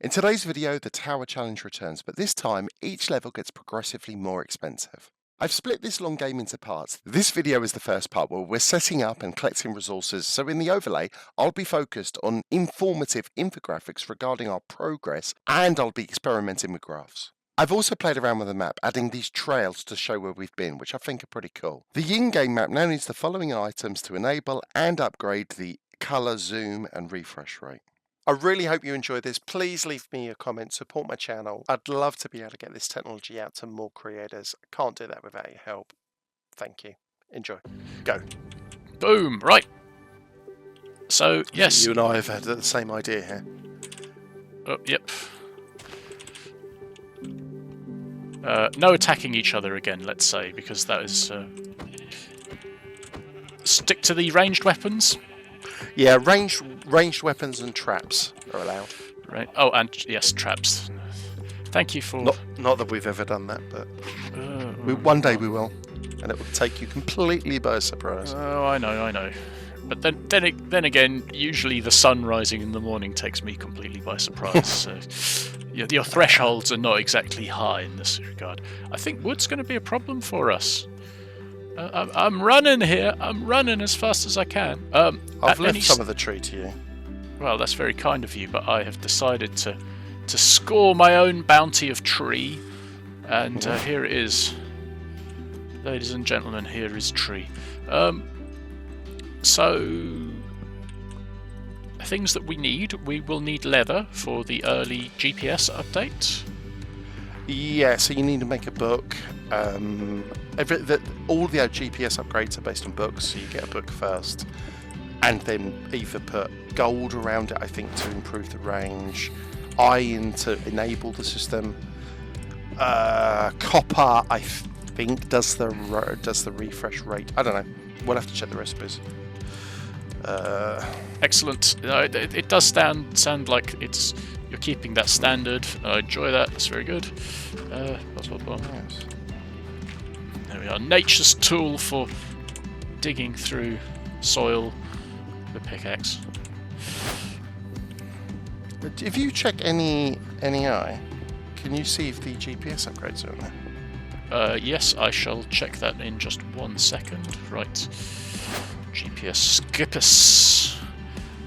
In today's video, the Tower Challenge returns, but this time, each level gets progressively more expensive. I've split this long game into parts. This video is the first part where we're setting up and collecting resources, so in the overlay, I'll be focused on informative infographics regarding our progress, and I'll be experimenting with graphs. I've also played around with the map, adding these trails to show where we've been, which I think are pretty cool. The in-game map now needs the following items to enable and upgrade the color, zoom, and refresh rate. I really hope you enjoy this. Please leave me a comment, support my channel. I'd love to be able to get this technology out to more creators. I can't do that without your help. Thank you. Enjoy. Go. Boom, right. So, yes. You and I have had the same idea here. Oh, yep. No attacking each other again, let's say, because that is... Stick to the ranged weapons. Yeah, ranged weapons and traps are allowed. Right. Oh, and yes, traps. Thank you for... Not that we've ever done that, but one day we will, and it will take you completely by surprise. Oh, I know. But then again, usually the sun rising in the morning takes me completely by surprise. So your thresholds are not exactly high in this regard. I think wood's going to be a problem for us. I'm running here. I'm running as fast as I can. I've left some of the tree to you. Well, that's very kind of you, but I have decided to score my own bounty of tree, and here it is. Ladies and gentlemen, here is tree. So, things that we will need leather for the early GPS update. Yeah, so you need to make a book. All the GPS upgrades are based on books, so you get a book first, and then either put gold around it, I think, to improve the range, iron to enable the system, copper, I think, does the refresh rate. I don't know. We'll have to check the recipes. Excellent. It does sound like you're keeping that standard. I enjoy that. That's very good. Yes. There we are. Nature's tool for digging through soil with a pickaxe. If you check any eye, can you see if the GPS upgrades are in there? Yes, I shall check that in just 1 second. Right. GPS skippers.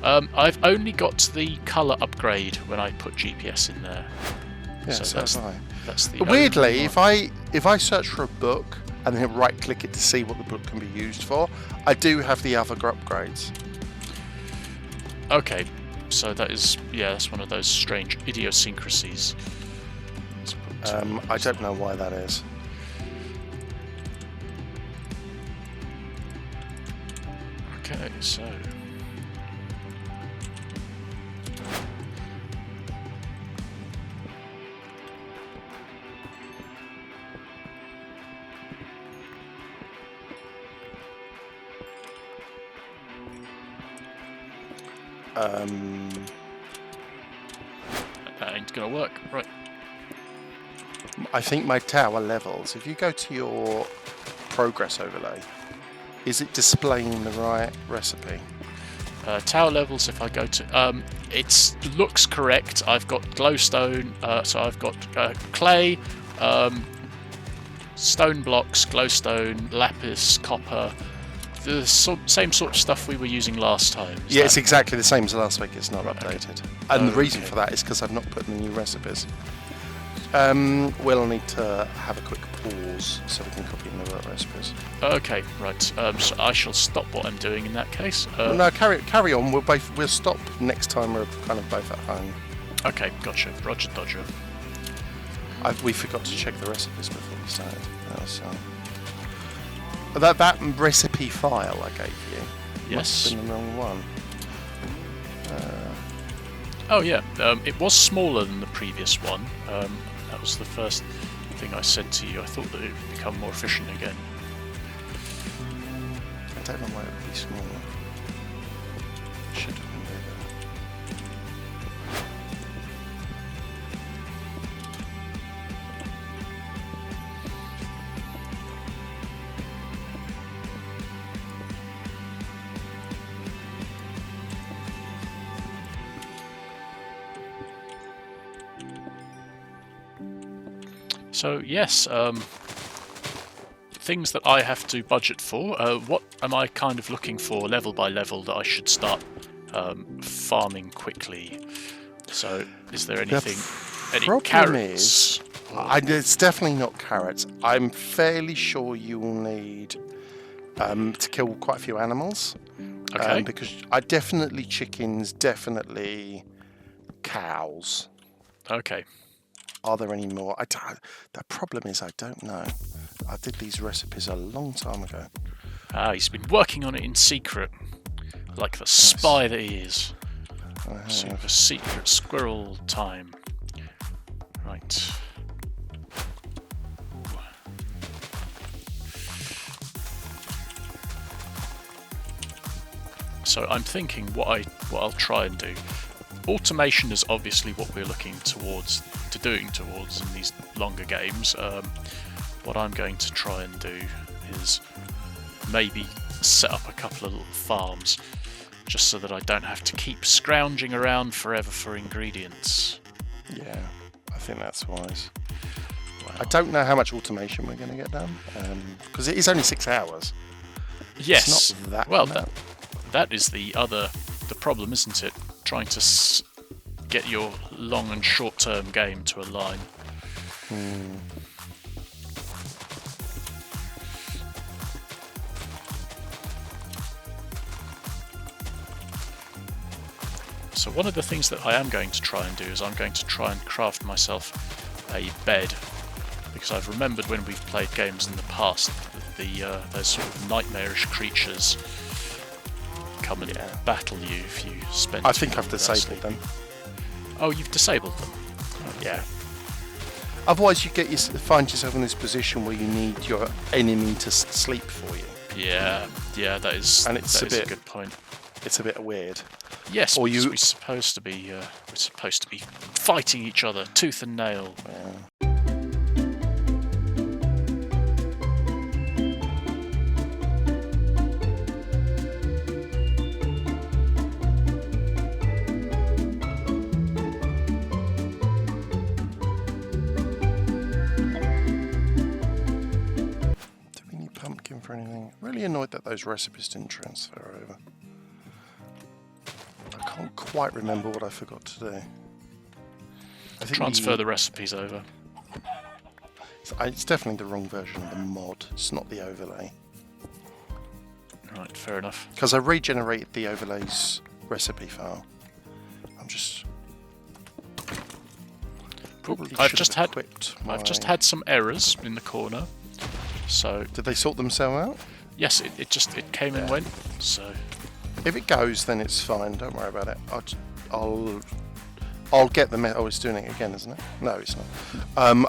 I've only got the colour upgrade when I put GPS in there. Yeah, so that's the weirdly, if I search for a book and then right-click it to see what the book can be used for, I do have the other upgrades. Okay, so that's one of those strange idiosyncrasies. I don't know why that is. Okay, so... That ain't gonna work, right? I think my tower levels, if you go to your progress overlay, is it displaying the right recipe? Tower levels, if I go to... it looks correct. I've got glowstone, so I've got clay, stone blocks, glowstone, lapis, copper, the same sort of stuff we were using last time. Yeah, it's exactly the same as last week. It's not updated. And the reason for that is because I've not put in the new recipes. We'll need to have a quick pause so we can copy in the right recipes. Okay, right. So I shall stop what I'm doing in that case. No, carry on. We'll stop next time we're kind of both at home. Okay, gotcha. Roger Dodger. We forgot to check the recipes before we started. That recipe file I gave you must have been the wrong one. Oh yeah, it was smaller than the previous one. That was the first thing I said to you. I thought that it would become more efficient again. I don't know why it would be smaller. It should have been bigger. So yes, things that I have to budget for. What am I kind of looking for level by level that I should start farming quickly? So is there anything? Any carrots? It's definitely not carrots. I'm fairly sure you will need to kill quite a few animals. Okay. Because definitely chickens, definitely cows. Okay. Are there any more? The problem is I don't know. I did these recipes a long time ago. Ah, he's been working on it in secret, like the spy that he is. Super secret squirrel time. Right. So I'm thinking what I'll try and do. Automation is obviously what we're looking doing towards in these longer games. What I'm going to try and do is maybe set up a couple of little farms, just so that I don't have to keep scrounging around forever for ingredients. Yeah, I think that's wise. Wow. I don't know how much automation we're going to get done, because it is only 6 hours. Yes. It's not that well, amount. that is the problem, isn't it? Trying to get your long and short-term game to align. So one of the things that I am going to try and do is I'm going to try and craft myself a bed, because I've remembered when we've played games in the past that those sort of nightmarish creatures come and battle you if you spend. I think I've disabled them. Oh, you've disabled them. Yeah. Otherwise, you find yourself in this position where you need your enemy to sleep for you. Yeah, that is. And it's a good point. It's a bit weird. Yes, because we're supposed to be fighting each other tooth and nail. Yeah. Do we need pumpkin for anything? Really annoyed that those recipes didn't transfer over. I can't quite remember what I forgot to do. I think Transfer the recipes over. It's definitely the wrong version of the mod. It's not the overlay. Right, fair enough. Because I regenerated the overlay's recipe file. I'm just... I've just had some errors in the corner. So did they sort themselves out? Yes, it came and went. So if it goes, then it's fine. Don't worry about it. I'll get the oh, it's doing it again, isn't it? No, it's not.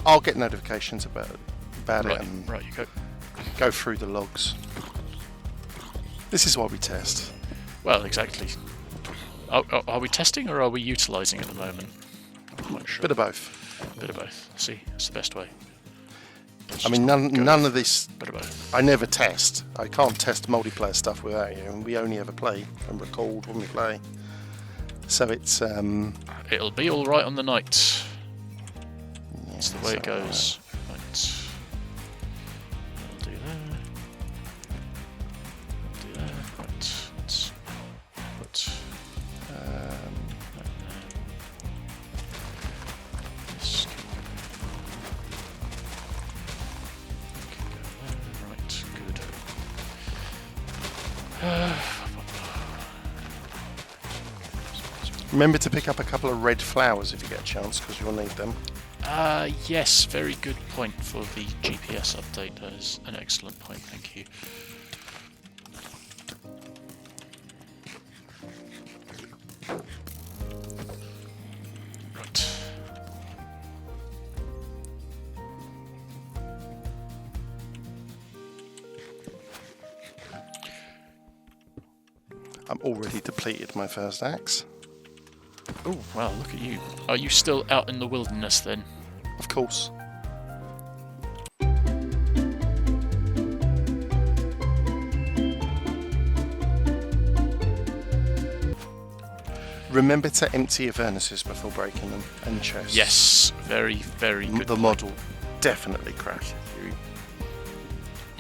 I'll get notifications about it and you go through the logs. This is why we test. Well, exactly. Are we testing or are we utilising at the moment? I'm not quite sure. Bit of both. Bit of both. See, that's the best way. I mean, none of this. Bit of both. I never test. I can't test multiplayer stuff without you, and we only ever play and record when we play. So it's It'll be all right on the night. Yeah, that's the way it goes. Right. I'll do that. I'll do that. Right. Let's put. This can go there. Right. Good. Remember to pick up a couple of red flowers if you get a chance, because you'll need them. Yes, very good point for the GPS update. That is an excellent point, thank you. Right. I'm already depleted my first axe. Oh, wow, look at you. Are you still out in the wilderness then? Of course. Remember to empty your furnaces before breaking them, and chests. Yes, very, very good. The model. definitely crash if you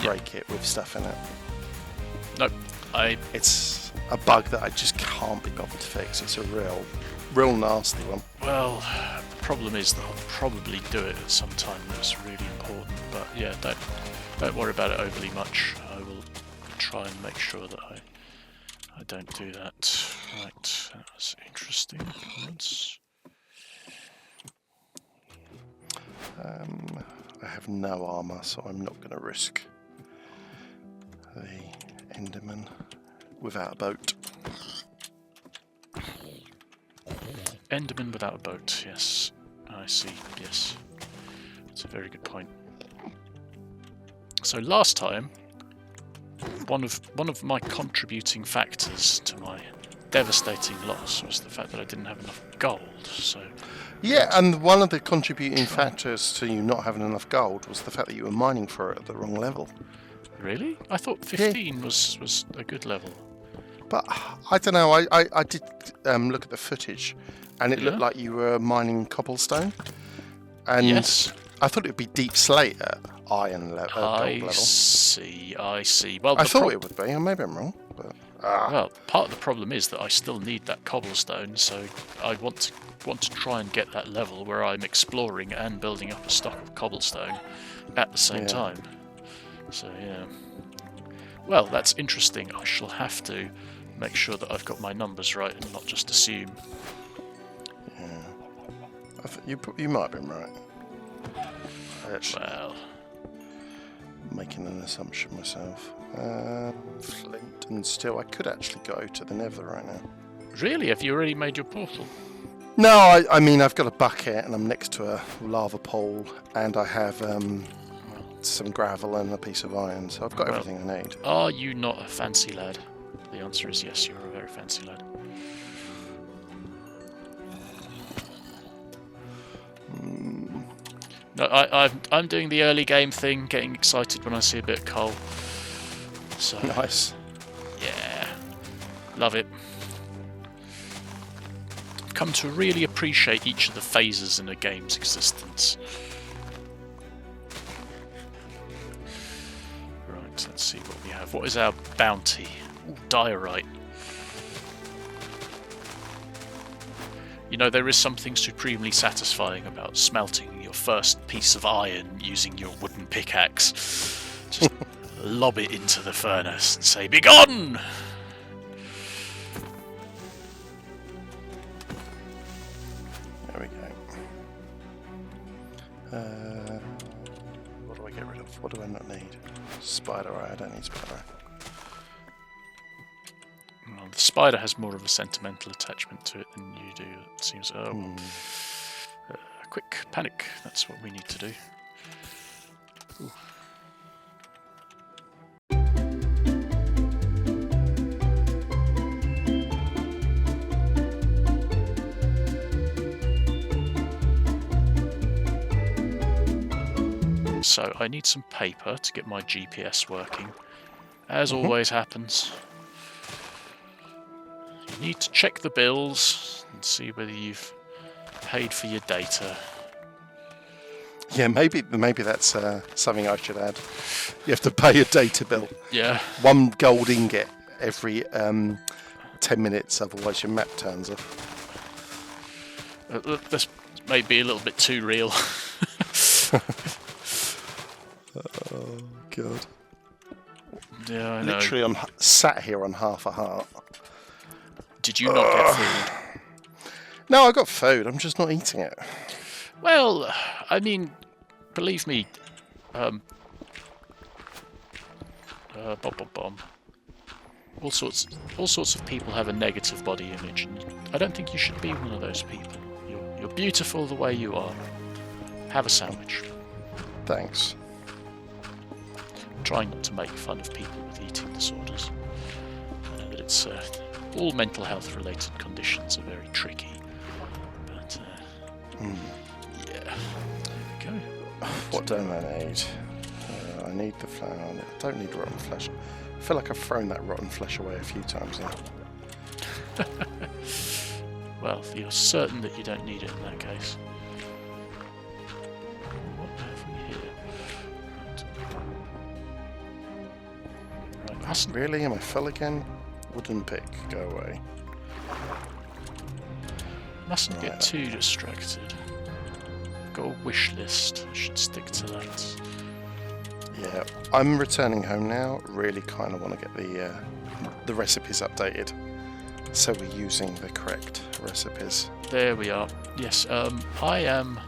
break it with stuff in it. Nope. It's a bug that I just can't be bothered to fix. It's a real nasty one. Well, the problem is that I'll probably do it at some time that's really important. But yeah, don't worry about it overly much. I will try and make sure that I don't do that. Right, that's interesting. I have no armour, so I'm not going to risk the Enderman without a boat. Enderman without a boat, yes. I see, yes. That's a very good point. So last time, one of my contributing factors to my devastating loss was the fact that I didn't have enough gold, so... Yeah, and one of the contributing factors to you not having enough gold was the fact that you were mining for it at the wrong level. Really? I thought 15 was a good level. But I don't know, I did look at the footage, and it looked like you were mining cobblestone. And yes. I thought it would be deep slate at iron gold level. I see. Well, I thought it would be, and maybe I'm wrong. But, well, part of the problem is that I still need that cobblestone, so I want to try and get that level where I'm exploring and building up a stock of cobblestone at the same time. So yeah. Well, that's interesting. I shall have to make sure that I've got my numbers right and not just assume. Yeah. You might have been right. Well, making an assumption myself. Flint and steel. I could actually go to the Nether right now. Really? Have you already made your portal? No, I mean I've got a bucket and I'm next to a lava pool, and I have some gravel and a piece of iron, so I've got everything I need. Are you not a fancy lad? The answer is yes, you're a very fancy lad. No, I'm doing the early game thing, getting excited when I see a bit of coal. So Nice. yeah, love it. I've come to really appreciate each of the phases in a game's existence. Right, let's see what we have. What is our bounty? Ooh, diorite. You know, there is something supremely satisfying about smelting your first piece of iron using your wooden pickaxe. Just lob it into the furnace and say, "Begone!" There we go. What do I get rid of? What do I not need? Spider eye. I don't need spider eye. Well, the spider has more of a sentimental attachment to it than you do, it seems. Quick panic, that's what we need to do. Ooh. So I need some paper to get my GPS working, as always happens. You need to check the bills and see whether you've paid for your data. Yeah, maybe that's something I should add. You have to pay a data bill. Yeah. 1 gold ingot every 10 minutes, otherwise your map turns off. This may be a little bit too real. Oh, God. Yeah, I know. Literally, I'm sat here on half a heart. Did you not get food? No, I got food. I'm just not eating it. Well, I mean, believe me, all sorts of people have a negative body image, and I don't think you should be one of those people. You're beautiful the way you are. Have a sandwich. Thanks. Trying not to make fun of people with eating disorders. I know that it's all mental health related conditions are very tricky, but yeah, there we go. What don't I need? I need the flour. I don't need rotten flesh. I feel like I've thrown that rotten flesh away a few times now. Well, you're certain that you don't need it in that case. What have we here? Mustn't Really? Am I full again? Wooden pick, go away. get Right. too distracted. Got a wish list. I should stick to that. Yeah, I'm returning home now. Really kind of want to get the recipes updated, so we're using the correct recipes. There we are. Yes, I am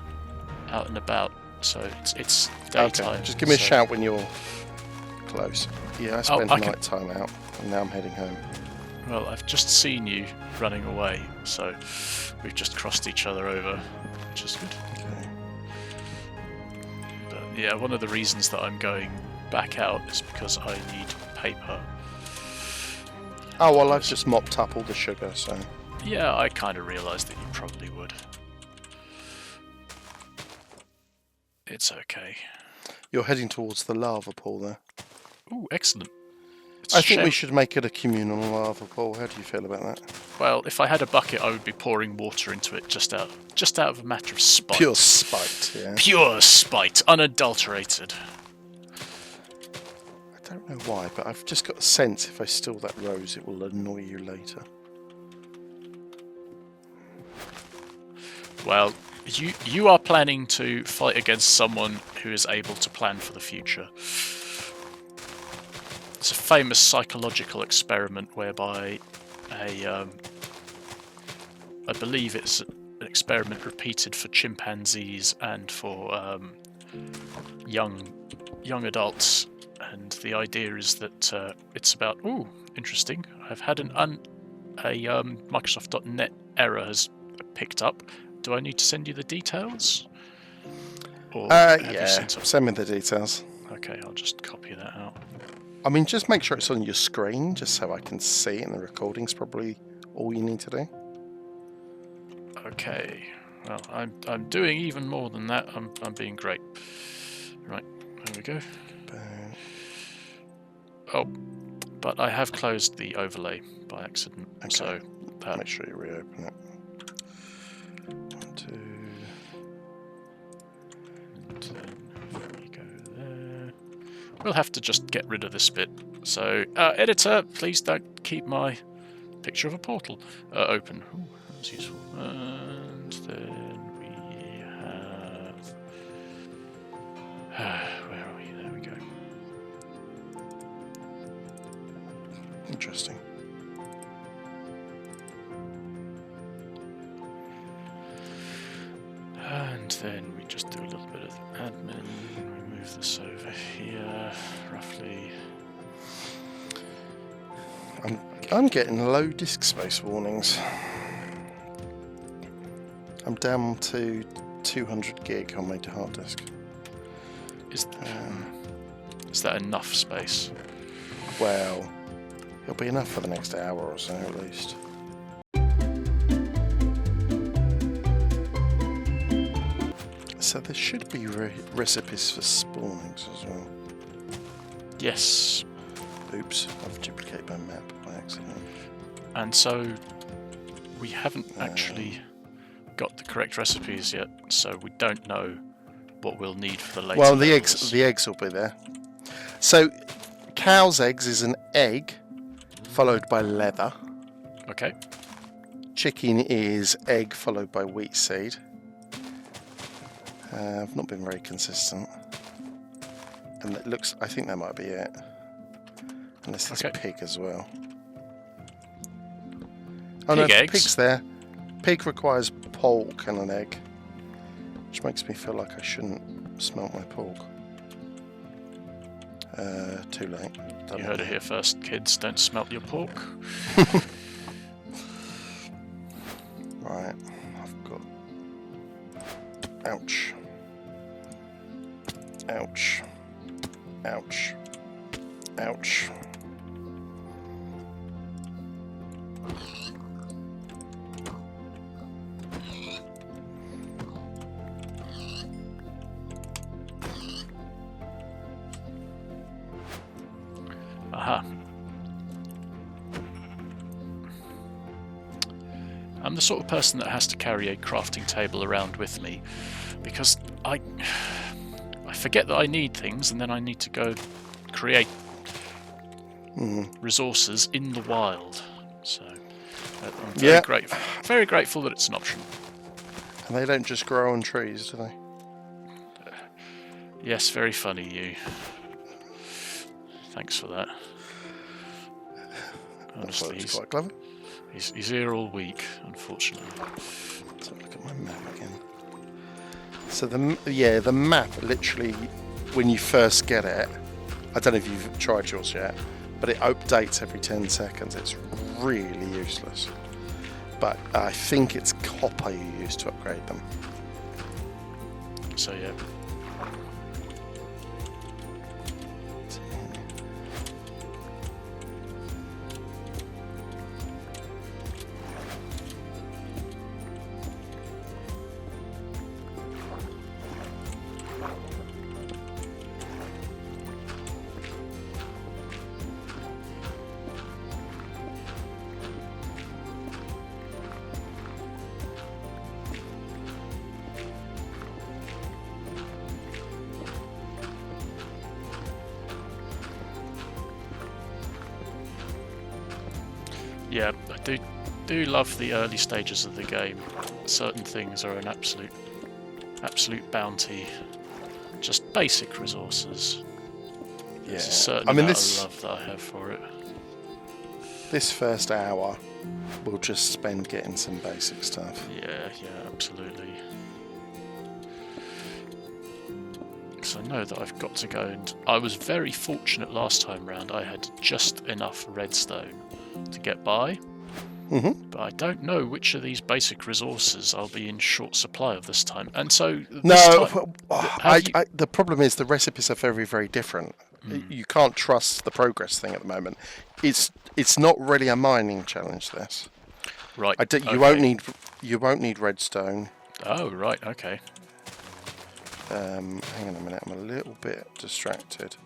out and about, so it's daytime. Okay, just give me a so- shout when you're close. Yeah, I spent I can- night time out, and now I'm heading home. Well, I've just seen you running away, so we've just crossed each other over, which is good. Okay. But yeah, one of the reasons that I'm going back out is because I need paper. Oh well, I've just mopped up all the sugar, so Yeah, I kind of realised that you probably would. It's okay. you're heading towards the lava pool there. Ooh, excellent. It's I a think we shame- should make it a communal lava pool. How do you feel about that? Well, if I had a bucket, I would be pouring water into it just out of a matter of spite. Pure spite, yeah. Pure spite, unadulterated. I don't know why, but I've just got a sense if I steal that rose, it will annoy you later. Well, you are planning to fight against someone who is able to plan for the future. It's a famous psychological experiment whereby I believe it's an experiment repeated for chimpanzees and for young adults, and the idea is that it's about interesting. I've had a Microsoft.NET error has picked up. Do I need to send you the details? Or have you Yeah, seen some- send me the details. Okay, I'll just copy that out. I mean, just make sure it's on your screen, just so I can see it, and the recording's probably all you need to do. Okay. Well, I'm doing even more than that. I'm being great. Right, there we go. Oh, but I have closed the overlay by accident, Okay. so that Make sure you reopen it. 1, 2. and then we go there. We'll have to just get rid of this bit. So, editor, please don't keep my picture of a portal open. Ooh, that's useful. And then we have... where are we? There we go. Interesting. And then we just do a little bit of admin. We move this over here, roughly. I'm getting low disk space warnings. I'm down to 200 gig on my hard disk. Is that enough space? Well, it'll be enough for the next hour or so at least. So there should be recipes for spawnings as well. Yes. Oops, I've duplicated my map by accident. And so we haven't actually got the correct recipes yet, so we don't know what we'll need for the later Well, the levels. eggs will be there. So, cow's eggs is an egg followed by leather. Okay. Chicken is egg followed by wheat seed. I've not been very consistent. And it looks, I think that might be it. Unless there's Okay. pig as well. Oh no, Pig eggs? pig's there. Pig requires pork and an egg. Which makes me feel like I shouldn't smelt my pork. Too late. Done You heard it. it here first, kids. Don't smelt your pork. Right, I've got... Ouch. Ouch. Ouch. Ouch. Aha. I'm the sort of person that has to carry a crafting table around with me because I forget that I need things and then I need to go create resources in the wild. So I'm very grateful that it's an option. And they don't just grow on trees, do they? Yes, very funny, you. Thanks for that. Honestly, That's quite clever. He's here all week, unfortunately. Let's have a look at my map again. So the map literally, when you first get it, I don't know if you've tried yours yet, but it updates every 10 seconds. It's really useless. But I think it's copper you use to upgrade them. So yeah. Yeah, I do love the early stages of the game. Certain things are an absolute bounty. Just basic resources. Yeah, There's a certain amount of love that I have for it. This first hour, we'll just spend getting some basic stuff. Yeah, absolutely. Because I know that I've got to go, and I was very fortunate last time round. I had just enough redstone to get by, but I don't know which of these basic resources I'll be in short supply of this time. And so the problem is the recipes are very, very different. You can't trust the progress thing at the moment. It's not really a mining challenge. This, right? You won't need redstone. Oh, right. Okay. Hang on a minute. I'm a little bit distracted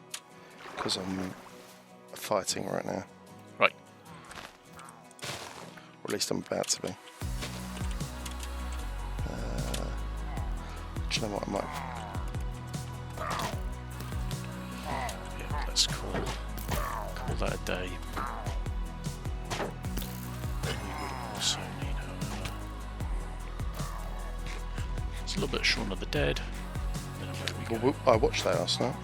because I'm fighting right now. Right. Or at least I'm about to be. Do you know what I might? Yeah, let's call that a day. We would also need, however, it's a little bit of Shaun of the Dead. Well, I watched that last night.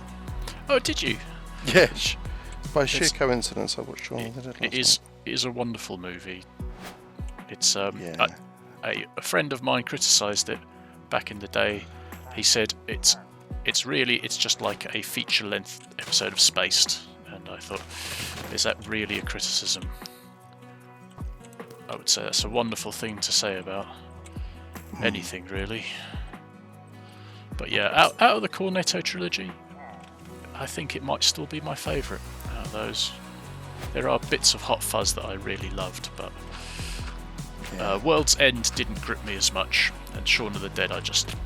Oh, did you? Yes. By sheer coincidence, I watched Shaun of the Dead last night. It is a wonderful movie. It's a friend of mine criticised it back in the day. He said it's just like a feature-length episode of Spaced, and I thought, is that really a criticism? I would say that's a wonderful thing to say about anything, really. But yeah, out of the Cornetto trilogy, I think it might still be my favourite out of those. There are bits of Hot Fuzz that I really loved, but World's End didn't grip me as much, and Shaun of the Dead I just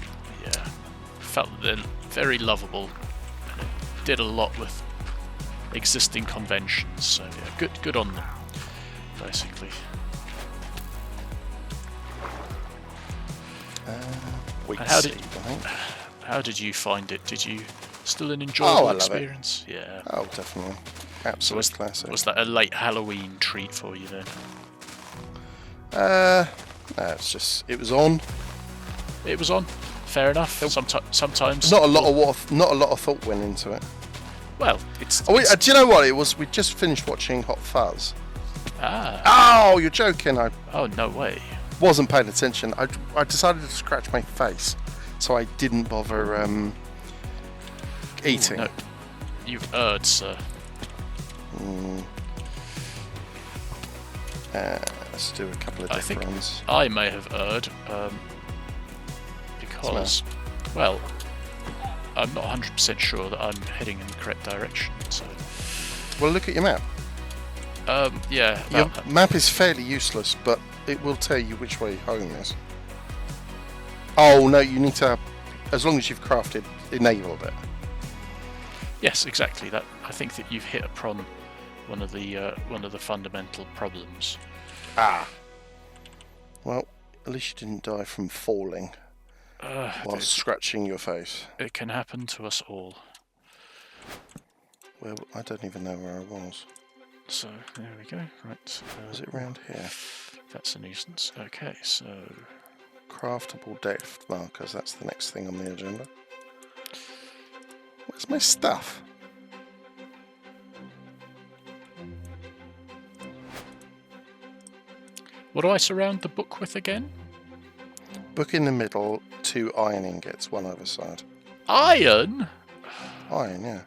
felt that they're very lovable, and it did a lot with existing conventions, so yeah, good on them, basically. How did you find it? Did you still an enjoyable experience? It. Yeah. Oh, definitely. Absolute classic. Was that a late Halloween treat for you then? No, it was on. It was on. Fair enough. Sometimes not a lot of thought went into it. Well, do you know what it was? We just finished watching Hot Fuzz. Ah. Oh, you're joking! Oh, no way. Wasn't paying attention. I decided to scratch my face, so I didn't bother eating. Ooh, no. You've erred, sir. Let's do a couple of different ones. I may have erred because, well, I'm not 100% sure that I'm heading in the correct direction. So, well, look at your map. Yeah. Your map is fairly useless, but it will tell you which way home is. Oh no, you need to, as long as you've crafted, enabled it. Yes, exactly. That I think that you've hit upon one of the fundamental problems. Well, at least you didn't die from falling while scratching your face. It can happen to us all. Well, I don't even know where I was. So there we go. Right. Is it around here? That's a nuisance. Okay, so Craftable depth markers, that's the next thing on the agenda. Where's my stuff? what do I surround the book with again? Book in the middle, 2 iron ingots, 1 either side. Iron? Iron, yeah.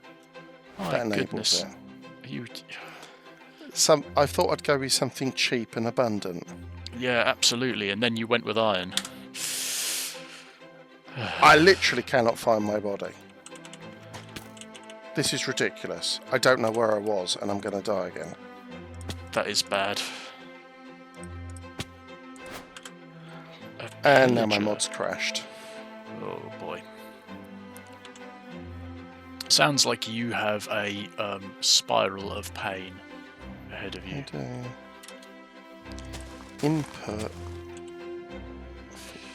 My That goodness. enables it. You, I thought I'd go with something cheap and abundant. yeah, absolutely. And then you went with iron. I literally cannot find my body. This is ridiculous. I don't know where I was and I'm going to die again. That is bad. And now my Pillager. mod's crashed. Oh boy. Sounds like you have a spiral of pain ahead of you. And, input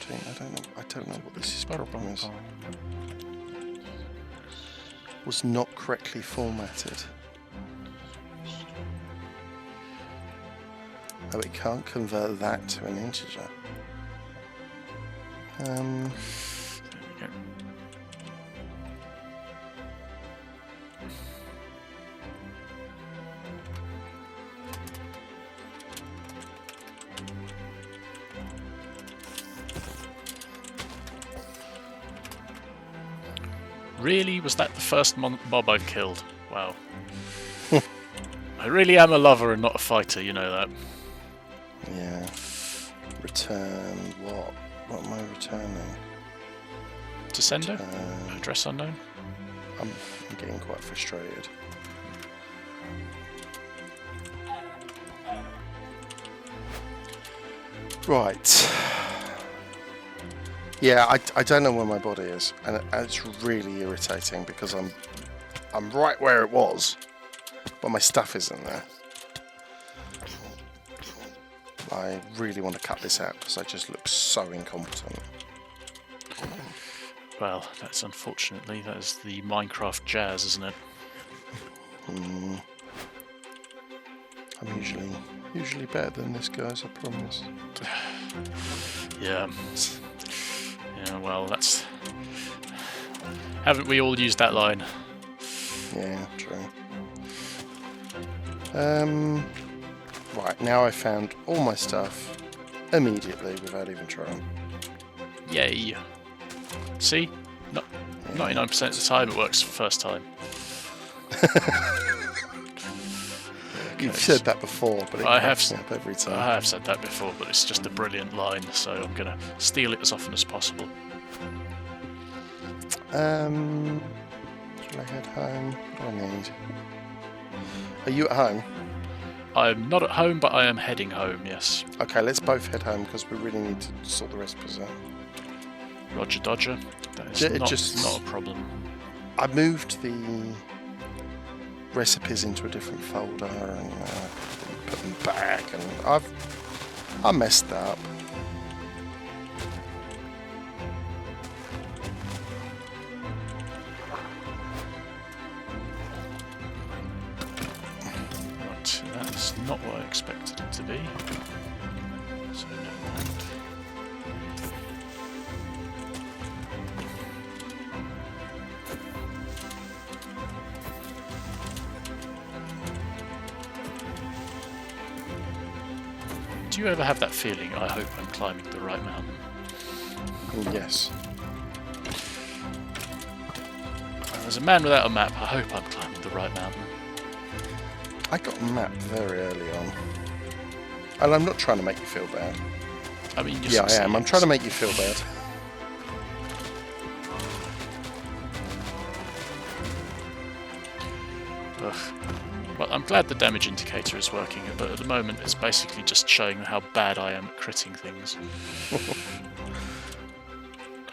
14. I don't know what this problem is. Was not correctly formatted. Oh, it can't convert that to an integer. There we go. Really? Was that the first mob I've killed? Wow. I really am a lover and not a fighter, you know that. Yeah. Return what? What am I returning? Descendo? Address unknown? I'm getting quite frustrated. Right. Yeah, I don't know where my body is, and it's really irritating because I'm right where it was, but my stuff isn't there. I really want to cut this out because I just look so incompetent. Well, that's unfortunately, that is the Minecraft jazz, isn't it? I'm usually better than this, guys, I promise. Yeah. Yeah, well, that's... Haven't we all used that line? Yeah, true. Right, now I found all my stuff immediately without even trying. Yay. See? 99% of the time it works first time. You've said that before, but it I have cracks me up every time. I have said that before, but it's just a brilliant line, so I'm going to steal it as often as possible. Shall I head home? What do I need? Are you at home? I'm not at home, but I am heading home, yes. Okay, let's both head home because we really need to sort the recipes out. Roger Dodger. That is not a problem. I moved the recipes into a different folder and put them back, and I messed up. Right, that is not what I expected it to be. So never mind. Do you ever have that feeling, I hope I'm climbing the right mountain? Yes. As a man without a map, I hope I'm climbing the right mountain. I got a map very early on. And I'm not trying to make you feel bad. I mean, you Yeah, I succeed. am. I'm trying to make you feel bad. Ugh. Well, I'm glad the damage indicator is working, but at the moment it's basically just showing how bad I am at critting things.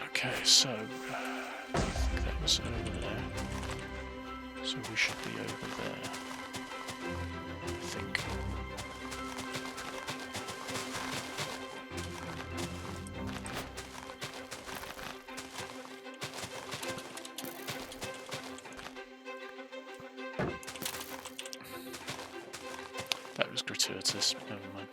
Okay, so I think that was over there. So we should be over there. I think. gratuitous. Never mind.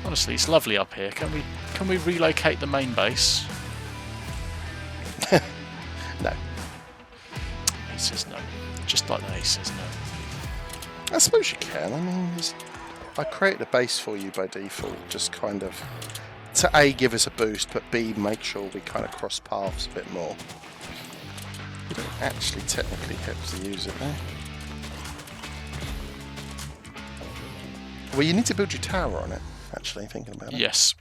Honestly, it's lovely up here. Can we relocate the main base? No. He says no. Just like that, he says no. I suppose you can. I mean, I created a base for you by default, just kind of to A, give us a boost, but B, make sure we kind of cross paths a bit more. You don't actually technically have to use it there. Well, you need to build your tower on it, actually, thinking about it. Yes.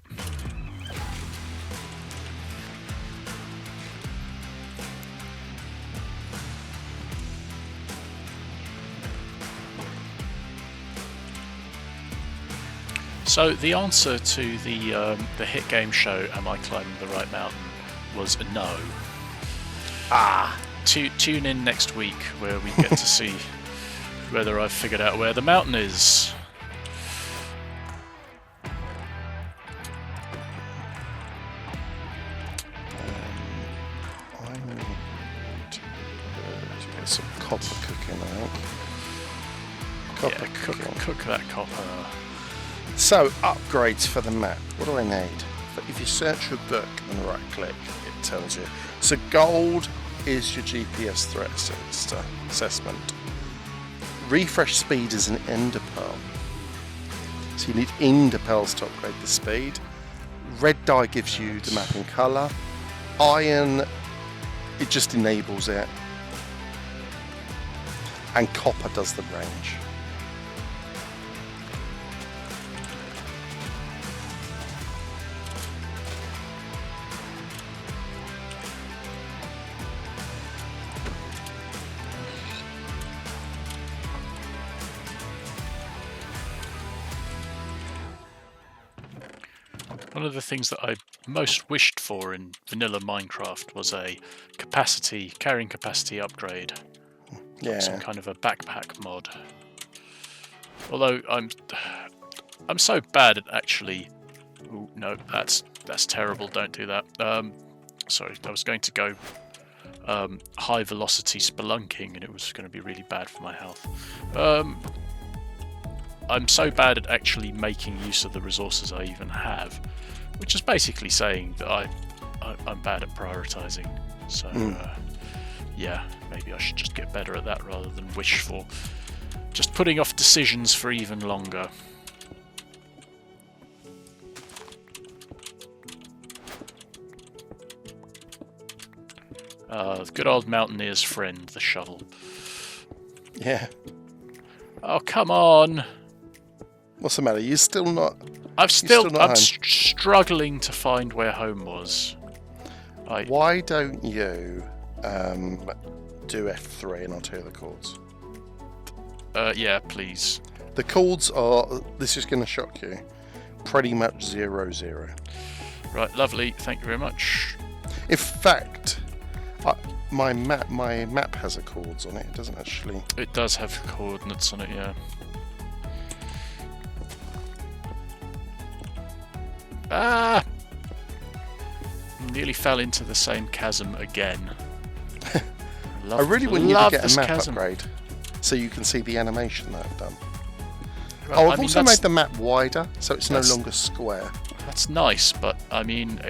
So the answer to the hit game show, "Am I climbing the right mountain?" was no. Tune in next week where we get to see whether I've figured out where the mountain is. I need to get some copper cooking, I think. Cook that copper. So, upgrades for the map. What do I need? If you search your book and right click, it tells you. So gold is your GPS threat assessment. Refresh speed is an ender pearl. So you need ender pearls to upgrade the speed. Red dye gives you the map in colour. Iron, it just enables it. And copper does the range. One of the things that I most wished for in vanilla Minecraft was a carrying capacity upgrade. Yeah. Some kind of a backpack mod. Although I'm so bad at actually. Ooh, no, that's terrible. Don't do that. Sorry, I was going to go high velocity spelunking, and it was going to be really bad for my health. I'm so bad at actually making use of the resources I even have, which is basically saying that I'm bad at prioritizing. So yeah, maybe I should just get better at that rather than wish for just putting off decisions for even longer. Good old mountaineer's friend, the shovel. Yeah. Oh, come on! What's the matter? You're still not... I'm home. Struggling to find where home was. Why don't you do F3 and I'll tell you the chords? Yeah, please. The chords are, this is going to shock you, pretty much 0, 0. Right, lovely. Thank you very much. In fact, my map has a chords on it. It doesn't actually... It does have coordinates on it, yeah. Ah! Nearly fell into the same chasm again. I really want you to get a map upgrade so you can see the animation that I've done. Right, I've also made the map wider so it's no longer square. That's nice, but I mean,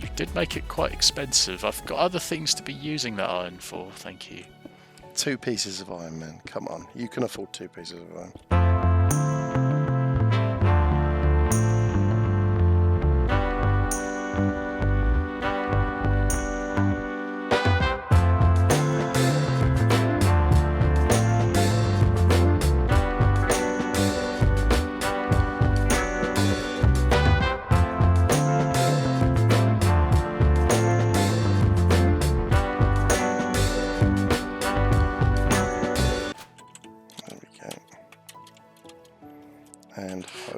you did make it quite expensive. I've got other things to be using that iron for, thank you. 2 pieces of iron, man. Come on, you can afford 2 pieces of iron.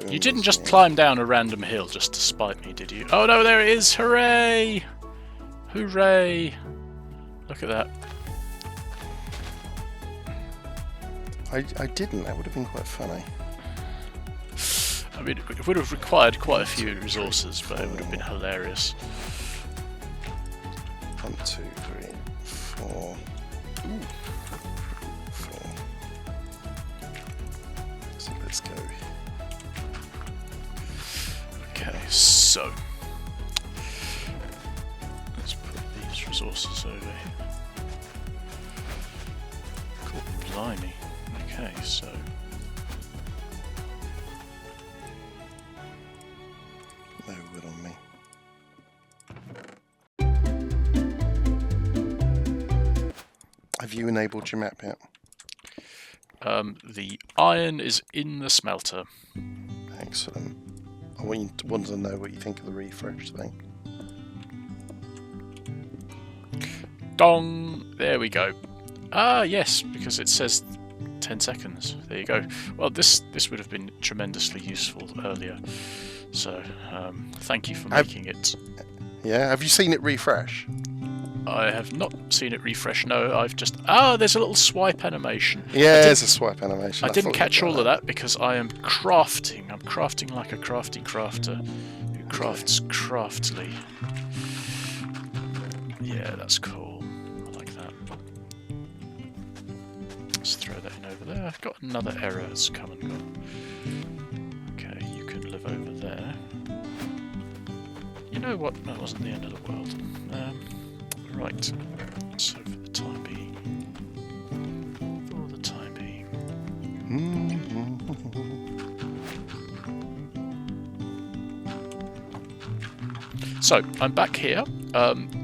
You didn't just climb down a random hill just to spite me, did you? Oh no, there it is! Hooray! Hooray! Look at that. I didn't. That would have been quite funny. I mean, it would have required quite a few resources, but it would have been hilarious. 1, 2, 3, 4. Ooh. 4. So let's go. Okay, so let's put these resources over here. Cool, blimey. Okay, so No wood on me. Have you enabled your map yet? the iron is in the smelter. Excellent. I want to know what you think of the refresh thing. Dong! There we go. Ah, yes, because it says 10 seconds. There you go. Well, this would have been tremendously useful earlier. So, thank you for making it. Yeah, have you seen it refresh? I have not seen it refresh, no. I've just... Ah, there's a little swipe animation. Yeah, there's a swipe animation. I didn't catch all of that because I am crafting. I'm crafting like a crafty crafter who crafts craftily. Yeah, that's cool. I like that. Let's throw that in over there. I've got another error that's come and gone. Okay, you can live over there. You know what? That wasn't the end of the world. Right. So for the time being. So, I'm back here.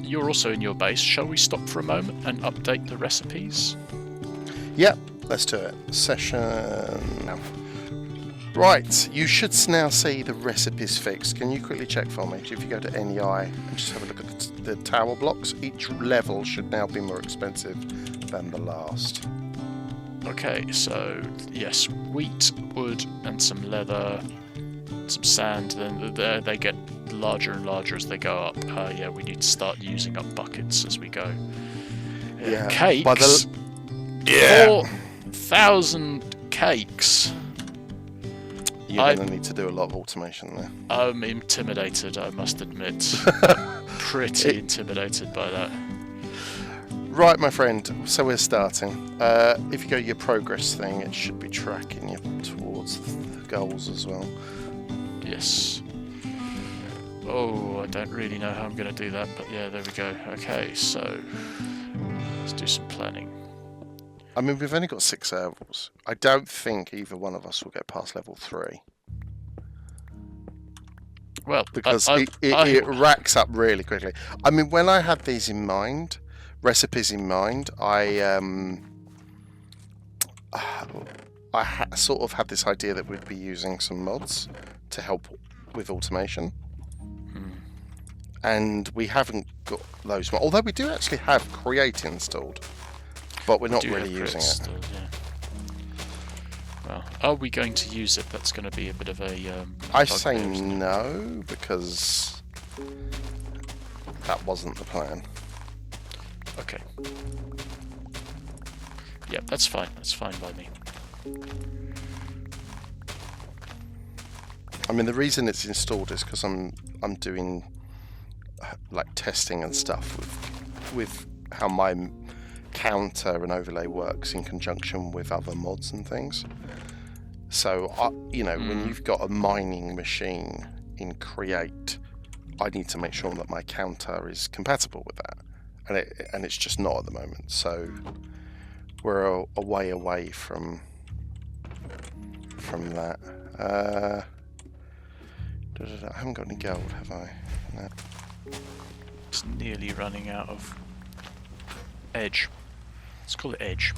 You're also in your base. Shall we stop for a moment and update the recipes? Yep, let's do it. Session now. Right, you should now see the recipes fixed. Can you quickly check for me? If you go to NEI and just have a look at the tower blocks, each level should now be more expensive than the last. Okay, so yes, wheat, wood, and some leather, some sand. Then they get larger and larger as they go up. Yeah, we need to start using up buckets as we go. Yeah, cakes. by the... yeah, 4,000 cakes. You're going to need to do a lot of automation there. I'm intimidated, I must admit. Pretty intimidated by that. Right, my friend, so we're starting. If you go to your progress thing, it should be tracking you towards the goals as well. Yes. Oh, I don't really know how I'm going to do that, but yeah, there we go. Okay, so let's do some planning. I mean, we've only got 6 levels. I don't think either one of us will get past level 3. Well, because it racks up really quickly. I mean, when I had these in mind, recipes in mind, I sort of had this idea that we'd be using some mods to help with automation. And we haven't got those. Although we do actually have Create installed. But we're not really using it. Yeah. Well, are we going to use it? That's going to be a bit of a... I say no, because that wasn't the plan. Okay. Yeah, that's fine. That's fine by me. I mean, the reason it's installed is because I'm doing like testing and stuff with how my counter and overlay works in conjunction with other mods and things. So, you know, when you've got a mining machine in Create, I need to make sure that my counter is compatible with that, and it's just not at the moment. So we're a way away from that. I haven't got any gold, have I? No. It's nearly running out of edge. Let's call it edge.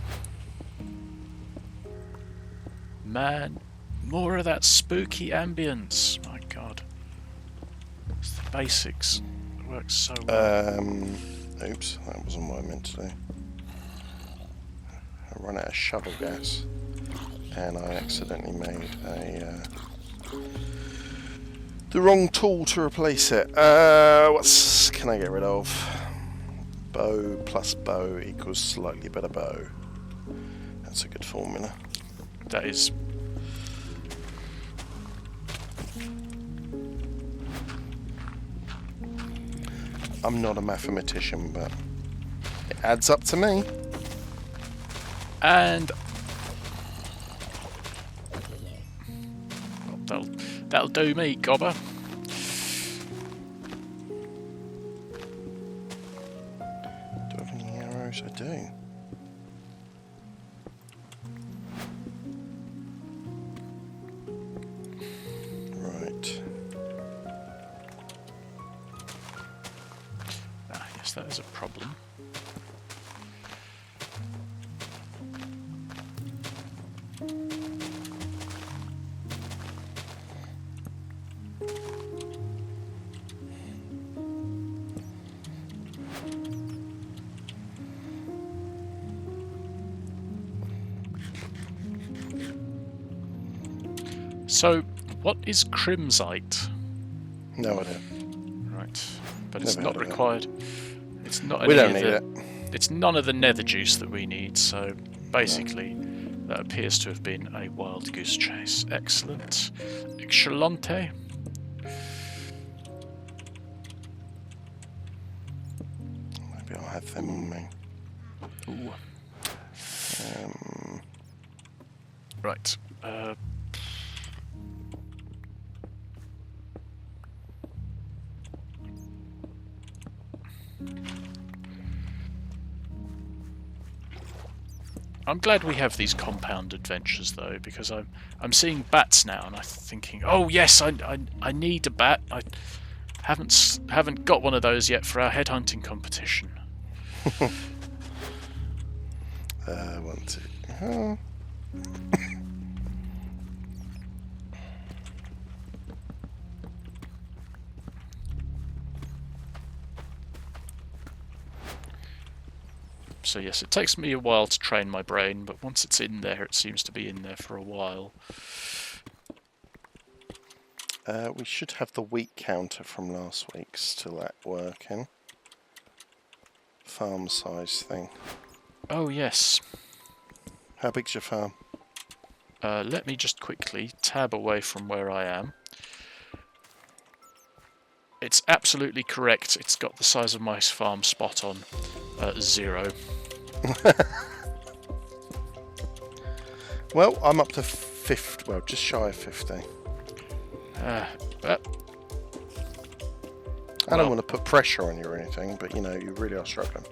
Man, more of that spooky ambience. My God. It's the basics. It works so well. Oops, that wasn't what I meant to do. I ran out of shovel gas and I accidentally made the wrong tool to replace it. What can I get rid of? Bow plus bow equals slightly better bow. That's a good formula. That is. I'm not a mathematician, but it adds up to me. And well, that'll do me, Gobber. Do I have any arrows? I do. Right. Ah, yes, that is a problem. So, what is crimsite? No idea. Right, but it's Never not heard of it. required. It's not. We any don't of need the- it. It's none of the nether juice that we need. So basically, that appears to have been a wild goose chase. Excellent. Excelente. Maybe I'll have them on me. Ooh. Um, Right. I'm glad we have these compound adventures though, because I'm seeing bats now, and I'm thinking, oh yes, I need a bat. I haven't got one of those yet for our headhunting competition. 1, 2. Oh. So yes, it takes me a while to train my brain, but once it's in there, it seems to be in there for a while. We should have the wheat counter from last week still at working. Farm size thing. Oh yes. How big's your farm? Let me just quickly tab away from where I am. It's absolutely correct. It's got the size of my farm spot on. 0. Well, I'm up to 50. Well, just shy of 50. But I don't want to put pressure on you or anything, but you know, you really are struggling.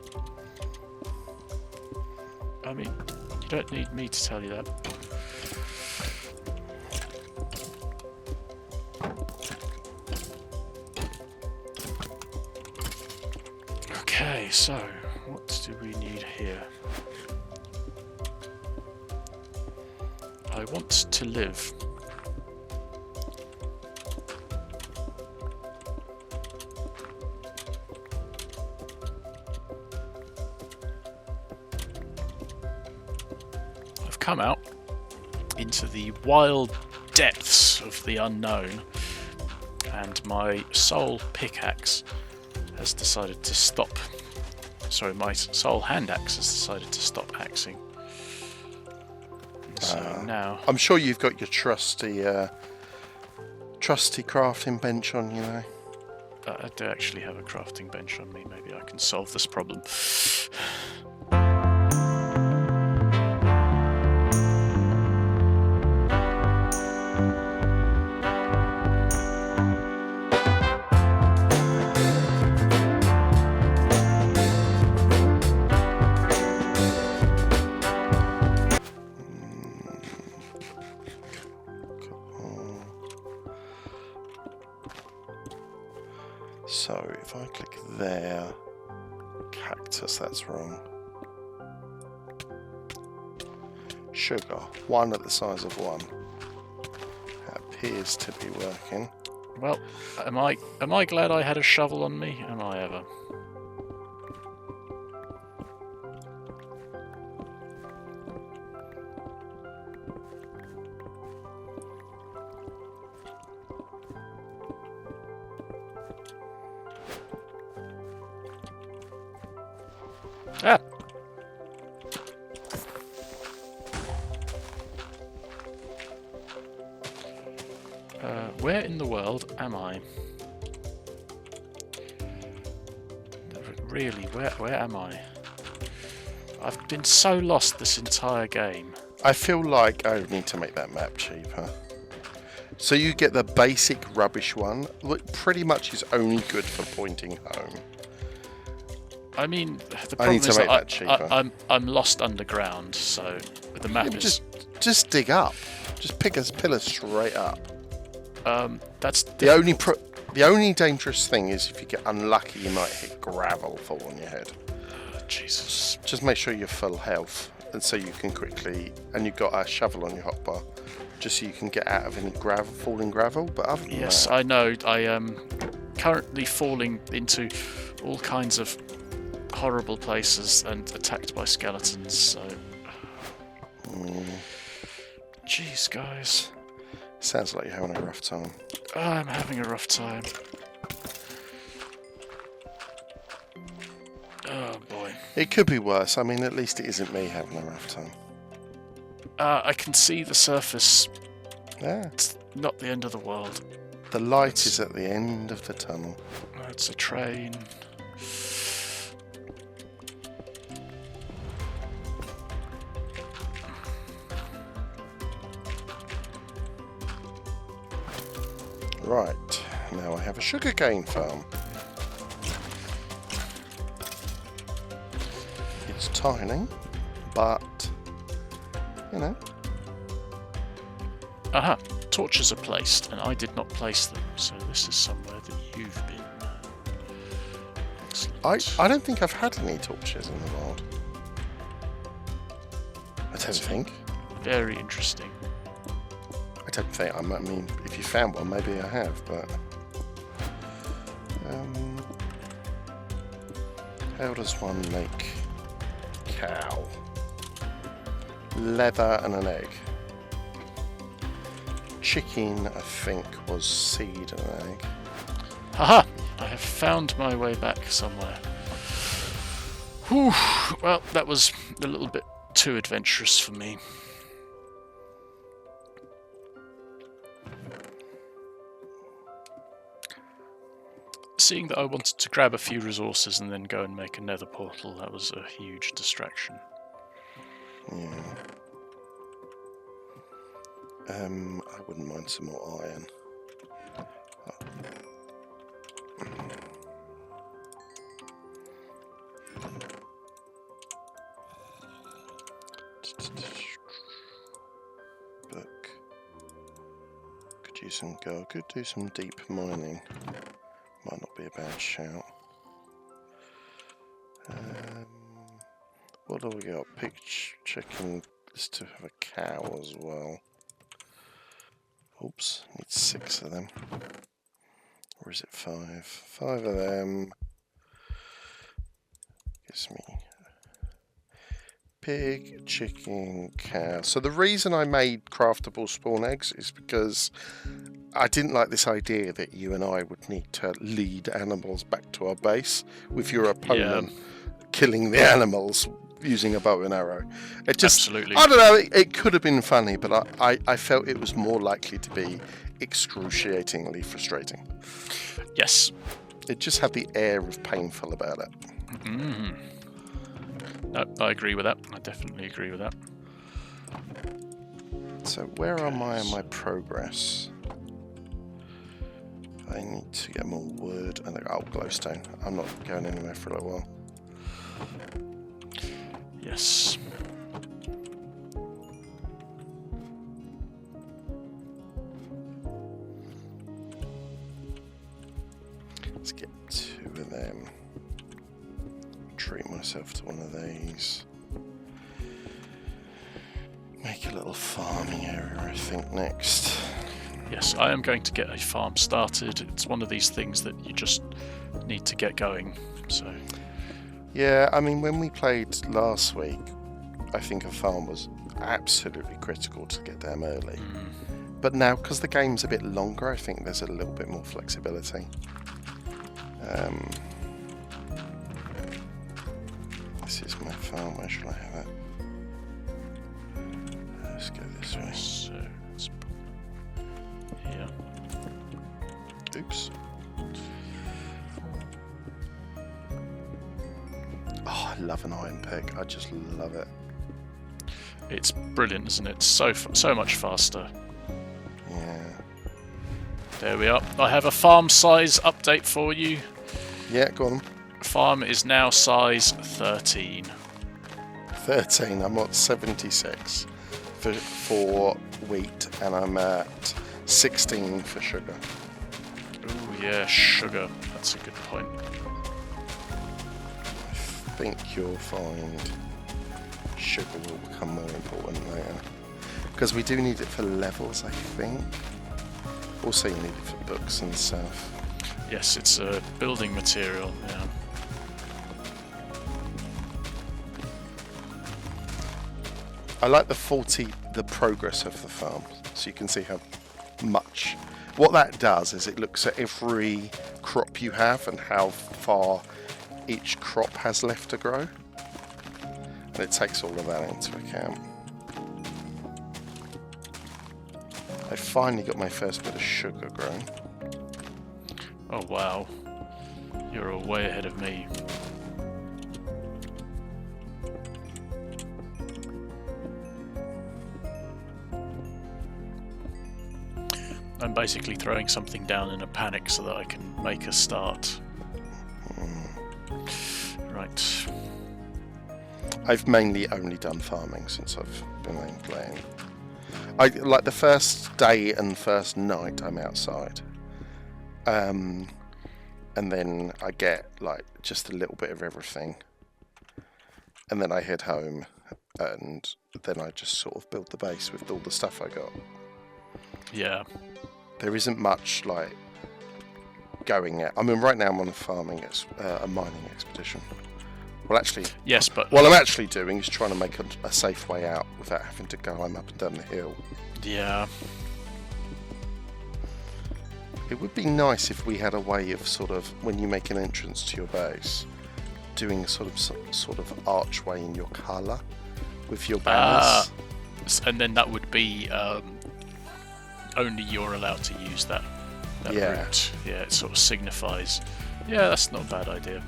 I mean, you don't need me to tell you that. Okay, so what do we need here? I want to live. I've come out into the wild depths of the unknown, and my soul pickaxe has decided to stop. Sorry, my soul hand axe has decided to stop axing. So now I'm sure you've got your trusty crafting bench on, you know. I do actually have a crafting bench on me. Maybe I can solve this problem. So if I click there, cactus, that's wrong. Sugar, 1 at the size of 1. That appears to be working. Well, am I glad I had a shovel on me? Am I ever? Ah! Where in the world am I? really, where am I? I've been so lost this entire game. I feel like I need to make that map cheaper. So you get the basic rubbish one, which pretty much is only good for pointing home. I mean, the I need problem to is make that that cheaper. I'm lost underground, so the map Yeah, is... just dig up. Just pick a pillar straight up. That's The only dangerous thing is if you get unlucky, you might hit gravel fall on your head. Jesus. Just make sure you're full health, and so you can quickly, and you've got a shovel on your hotbar, just so you can get out of any falling gravel. But other than Yes, that, I know. I am currently falling into all kinds of horrible places and attacked by skeletons. So, jeez, guys, sounds like you're having a rough time. I'm having a rough time. Oh boy. It could be worse. I mean, at least it isn't me having a rough time. I can see the surface. Yeah. It's not the end of the world. The light is at the end of the tunnel. It's a train. Right, now I have a sugarcane farm. It's tiny, but, you know. Aha, torches are placed, and I did not place them, so this is somewhere that you've been. Excellent. I don't think I've had any torches in the world. I don't think. Very interesting. I don't think. I mean, if you found one, maybe I have, but... how does one make cow? Leather and an egg. Chicken, I think, was seed and an egg. Haha! I have found my way back somewhere. Whew. Well, that was a little bit too adventurous for me. Seeing that I wanted to grab a few resources and then go and make a nether portal, that was a huge distraction. Yeah. I wouldn't mind some more iron. Book. Could use some gold. Could do some deep mining. Might not be a bad shout. What do we got? Pig, chicken. Is to have a cow as well. Oops, need 6 of them. Or is it 5? 5 of them. Gives me pig, chicken, cow. So the reason I made craftable spawn eggs is because I didn't like this idea that you and I would need to lead animals back to our base with your opponent killing the animals using a bow and arrow. It just, absolutely. I don't know, it could have been funny, but I felt it was more likely to be excruciatingly frustrating. Yes. It just had the air of painful about it. Mm. No, I agree with that. I definitely agree with that. So where am I in my progress? I need to get more wood and glowstone. I'm not going anywhere for a little while. Yes. Let's get 2 of them. Treat myself to one of these. Make a little farming area, I think, next. Yes, I am going to get a farm started. It's one of these things that you just need to get going. So. Yeah, I mean, when we played last week, I think a farm was absolutely critical to get them early. But now, because the game's a bit longer, I think there's a little bit more flexibility. This is my farm. Where shall I have it? Let's go this way. So, let's here. Oops. I love an iron pick. I just love it. It's brilliant, isn't it? So much faster. Yeah. There we are. I have a farm size update for you. Yeah, go on. Farm is now size 13. 13. I'm at 76 for wheat, and I'm at 16 for sugar. Oh yeah, sugar. That's a good point. I think you'll find sugar will become more important later. Because we do need it for levels, I think. Also you need it for books and stuff. Yes, it's a building material, yeah. I like the progress of the farm, so you can see how much. What that does is it looks at every crop you have and how far each crop has left to grow. And it takes all of that into account. I finally got my first bit of sugar grown. Oh wow. You're way ahead of me. I'm basically throwing something down in a panic so that I can make a start. Right. I've mainly only done farming since I've been playing. I like the first day and first night I'm outside, and then I get like just a little bit of everything, and then I head home, and then I just sort of build the base with all the stuff I got. Yeah. There isn't much like going at. I mean, right now I'm on a mining expedition. Well, actually, yes, but what I'm actually doing is trying to make a safe way out without having to climb up and down the hill. Yeah. It would be nice if we had a way of sort of, when you make an entrance to your base, doing a sort of archway in your colour with your banners. And then that would be only you're allowed to use that route. Yeah, it sort of signifies. Yeah, that's not a bad idea.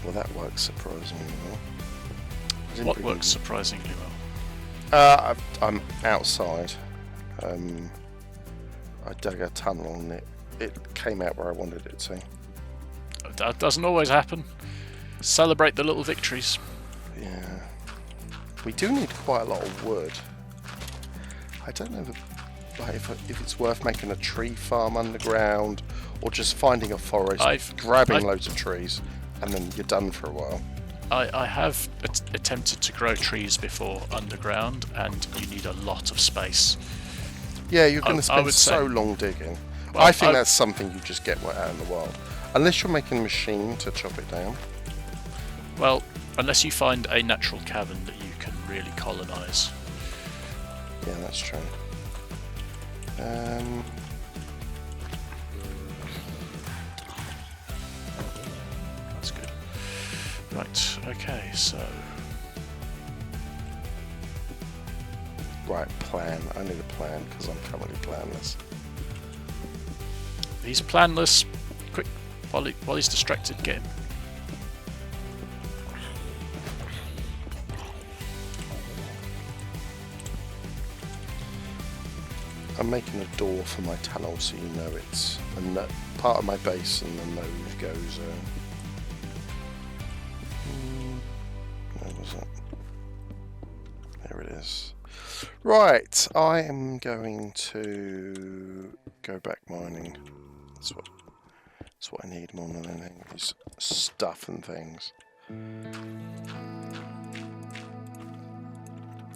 Well, that works surprisingly well. What works surprisingly well? I'm outside. I dug a tunnel and it came out where I wanted it to. That doesn't always happen. Celebrate the little victories. Yeah. We do need quite a lot of wood. I don't know if it's worth making a tree farm underground or just finding a forest, grabbing loads of trees, and then you're done for a while. I have attempted to grow trees before underground, and you need a lot of space. Yeah, you're going to spend so long digging. Well, I think that's something you just get out in the wild. Unless you're making a machine to chop it down. Well, unless you find a natural cavern that you can really colonise. Yeah, that's true. That's good. Right, okay, so... Right, plan. I need a plan because I'm currently planless. He's planless. Quick, while he's distracted, get him. I'm making a door for my tunnel so you know it's part of my base and the node goes where was it? There it is. Right, I am going to go back mining. That's what I need more than anything. Is stuff and things.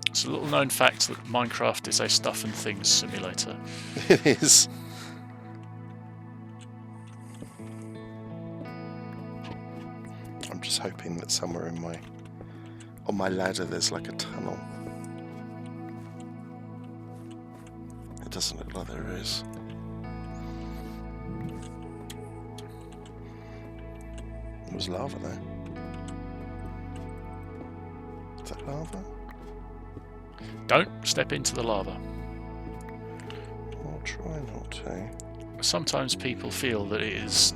It's a little known fact that Minecraft is a stuff and things simulator. It is. I'm just hoping that somewhere on my ladder there's like a tunnel. It doesn't look like there is. It was lava though. Is that lava? Don't step into the lava. I'll try not to. Sometimes people feel that it is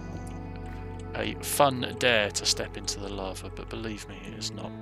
a fun dare to step into the lava, but believe me, it is not.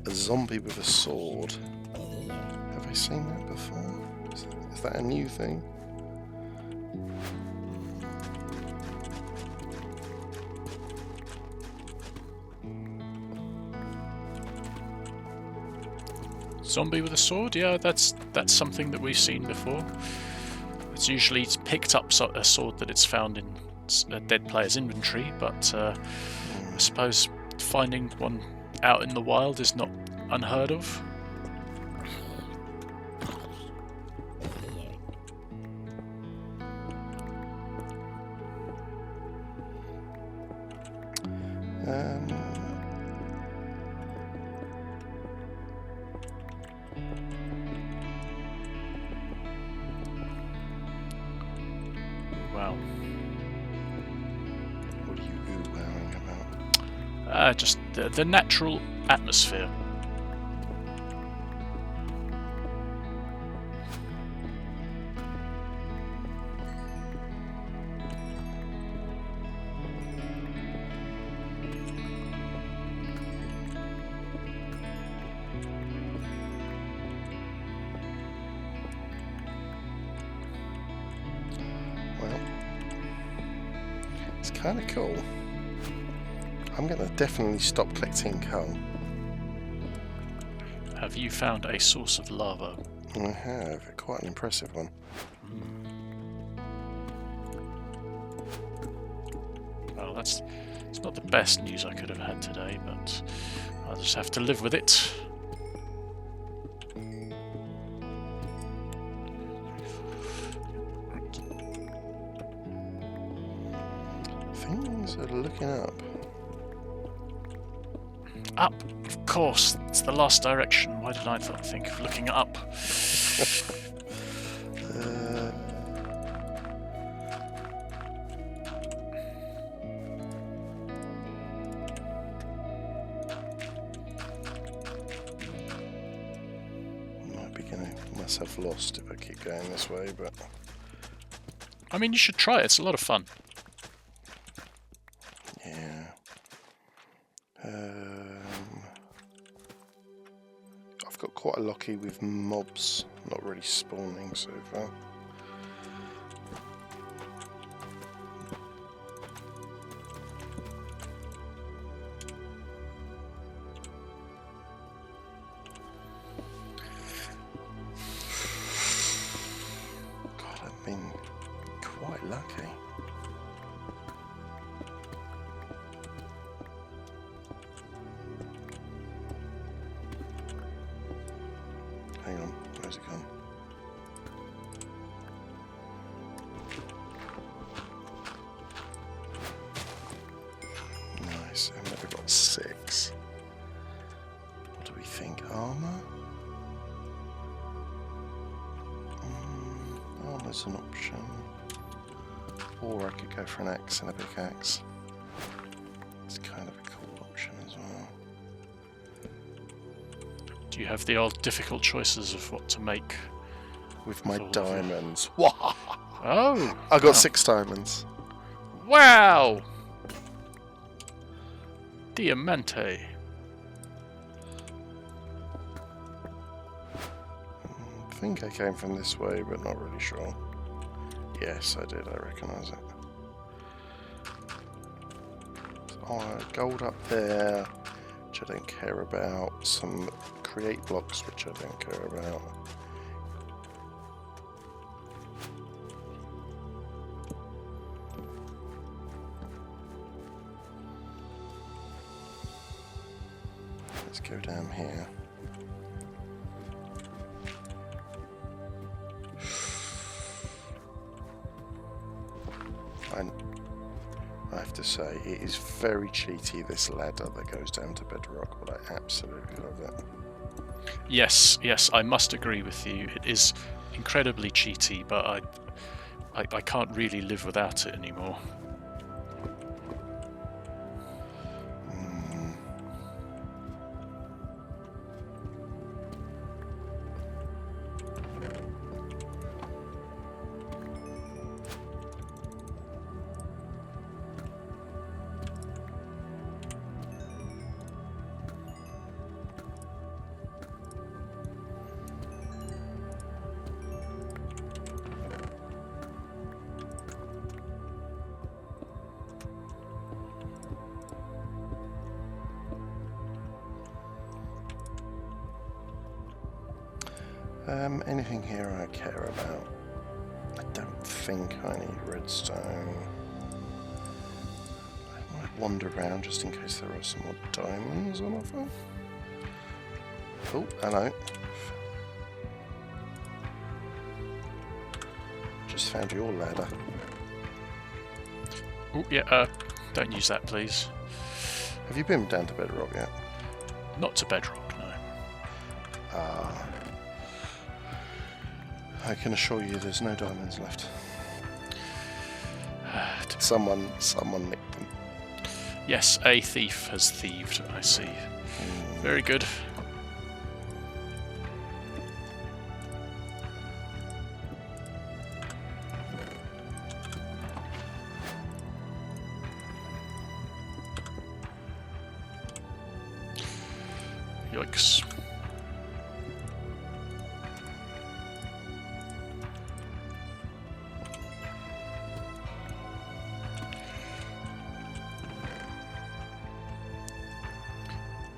A zombie with a sword. Have I seen that before? Is that a new thing? Zombie with a sword? Yeah, that's something that we've seen before. It's picked up a sword that it's found in a dead player's inventory, but I suppose finding one out in the wild is not unheard of. Wow. What are you ooh-wowing about? Just the natural atmosphere. Well, it's kind of cool. I'm going to definitely stop collecting coal. Have you found a source of lava? I have, quite an impressive one. Well, it's not the best news I could have had today, but I'll just have to live with it. Things are looking up. Up, of course. It's the last direction. Why did I think of looking up? Might be getting myself lost if I keep going this way, but I mean, you should try it. It's a lot of fun. yeah. I've got quite a lucky with mobs not really spawning so far. God, I've been quite lucky. Hang on, where's it gone? Nice, and we've got 6. What do we think? Armour? Armour's an option. Or I could go for an axe and a pickaxe. It's kind of a cool option as well. Do you have the old difficult choices of what to make? With my Full of- diamonds. Oh! I got 6 diamonds. Wow! Diamante. think I came from this way, but not really sure. Yes, I did. I recognise it. Gold up there, which I don't care about. Some create blocks, which I don't care about. Let's go down here. I have to say, it is very cheaty, this ladder that goes down to bedrock, but I absolutely love it. Yes, I must agree with you. It is incredibly cheaty, but I can't really live without it anymore. Anything here I care about? I don't think I need redstone. I might wander around just in case there are some more diamonds on offer. Oh, hello. Just found your ladder. Oh, yeah, don't use that, please. Have you been down to bedrock yet? Not to bedrock, no. I can assure you there's no diamonds left. Someone nicked them. Yes, a thief has thieved, I see. Very good. Yikes.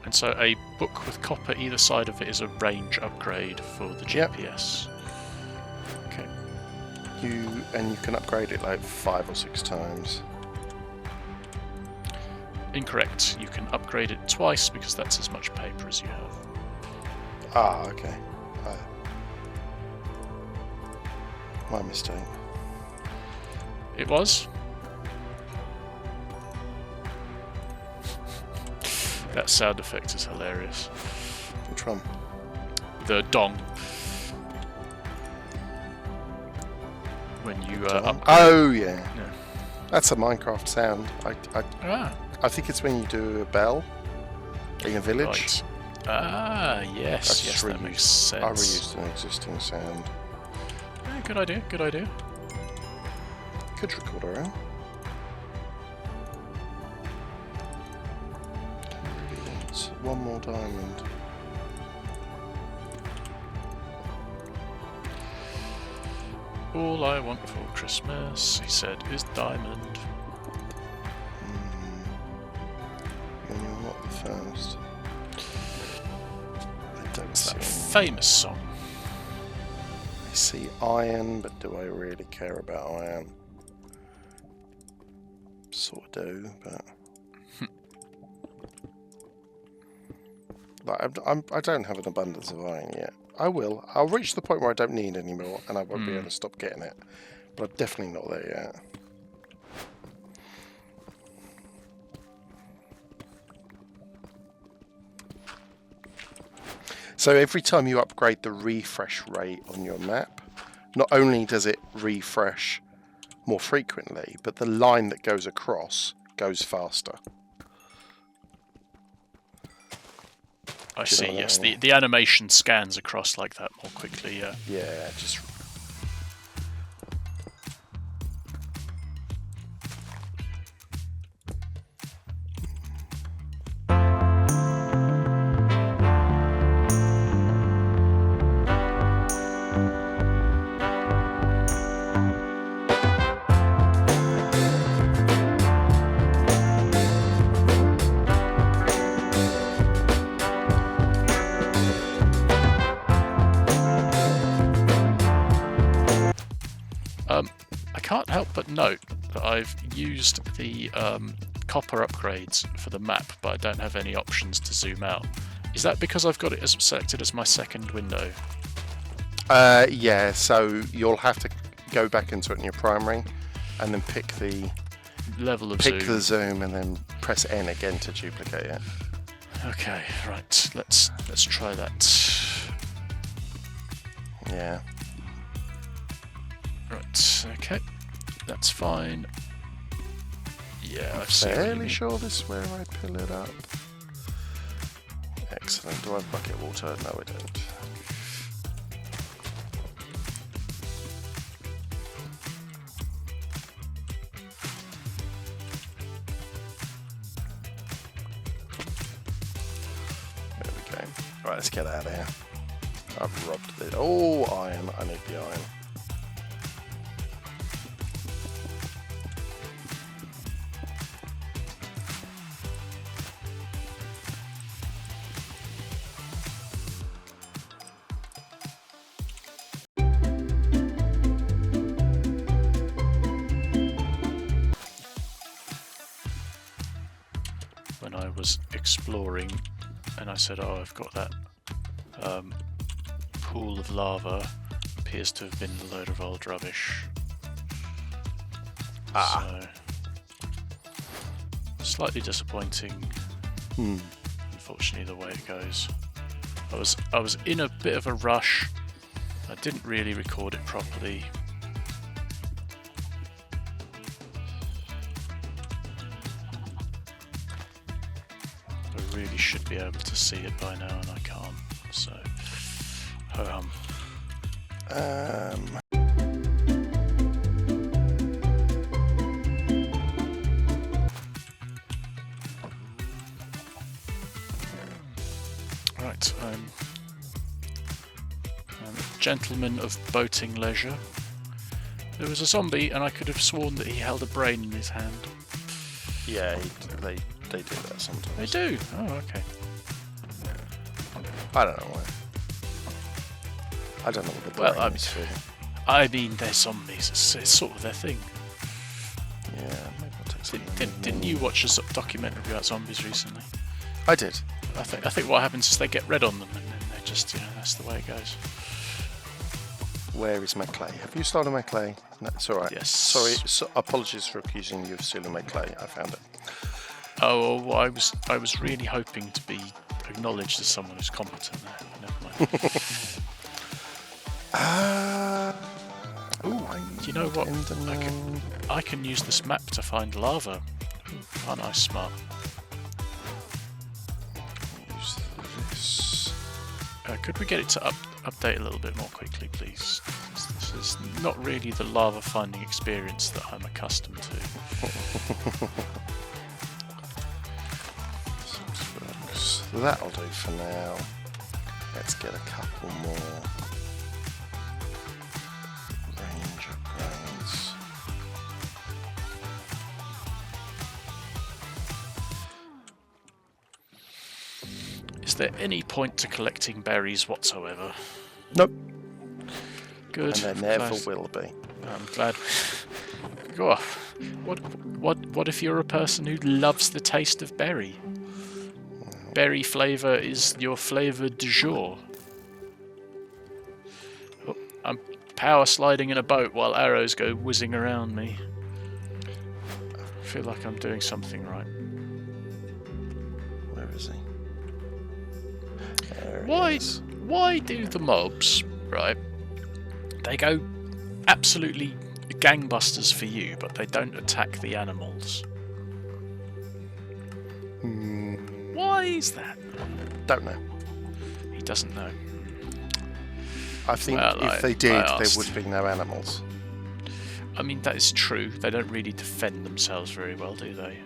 And so a book with copper either side of it is a range upgrade for the GPS. Okay. You can upgrade it like 5 or 6 times. Incorrect. You can upgrade it twice because that's as much paper as you have. Ah, okay. My mistake. It was? That sound effect is hilarious. Which one? The dong. When you upgrade. Oh yeah. That's a Minecraft sound. I think it's when you do a bell in a village. Right. Ah, yes, that makes sense. I reused an existing sound. Yeah, good idea, good idea. Could record our own. One more diamond. All I want for Christmas, he said, is diamond. You're not the first. I don't It's see that any. famous song. I see iron, but do I really care about iron? Sort of do, but I don't have an abundance of iron yet. I will. I'll reach the point where I don't need any more, and I won't be able to stop getting it. But I'm definitely not there yet. So every time you upgrade the refresh rate on your map, not only does it refresh more frequently, but the line that goes across goes faster. I see, yes. The animation scans across like that more quickly, yeah. Yeah, just... can't help but note that I've used the copper upgrades for the map, but I don't have any options to zoom out. Is that because I've got it as selected as my second window? Yeah, so you'll have to go back into it in your primary and then pick the Level of the zoom and then press N again to duplicate it. Okay, right. Let's try that. Yeah. Right. Okay, that's fine. Yeah, I've seen. Fairly sure this is where I pull it up. Excellent. Do I have bucket water? No, I don't. There we go. Right, let's get out of here. I've robbed it. Oh, iron. I need the iron. When I was exploring and I said, oh, I've got that pool of lava, appears to have been a load of old rubbish. So, slightly disappointing, unfortunately, the way it goes. I was in a bit of a rush. I didn't really record it properly. I really should be able to see it by now, and I can't. So, right, I'm a gentleman of boating leisure. There was a zombie, and I could have sworn that he held a brain in his hand. Yeah, they do that sometimes. They do? Oh, okay. I don't know why. I don't know what the brain is for. I mean, they're zombies. It's sort of their thing. Yeah, maybe I'll take something. Didn't you watch a documentary about zombies recently? I did. I think what happens is they get red on them, and then they just, that's the way it goes. Where is my clay? Have you stolen my clay? No, it's all right. Yes. Sorry. Apologies for accusing you of stealing my clay. I found it. Oh, well, I was really hoping to be acknowledged as someone who's competent there. Never mind. You know what? I can use this map to find lava. Aren't I smart? Use this. Could we get it to update a little bit more quickly, please? This is not really the lava finding experience that I'm accustomed to. That'll do for now. Let's get a couple more range upgrades. Is there any point to collecting berries whatsoever? Nope. Good. And there never will be. I'm glad. Go off. What if you're a person who loves the taste of berry? Berry flavour is your flavour du jour. Oh, I'm power sliding in a boat while arrows go whizzing around me. I feel like I'm doing something right. Where is he? There he is. Why do the mobs, right? They go absolutely gangbusters for you, but they don't attack the animals. Why is that? Don't know. He doesn't know. I think Well, if they did, there asked. would be no animals. I mean, that is true. They don't really defend themselves very well, do they?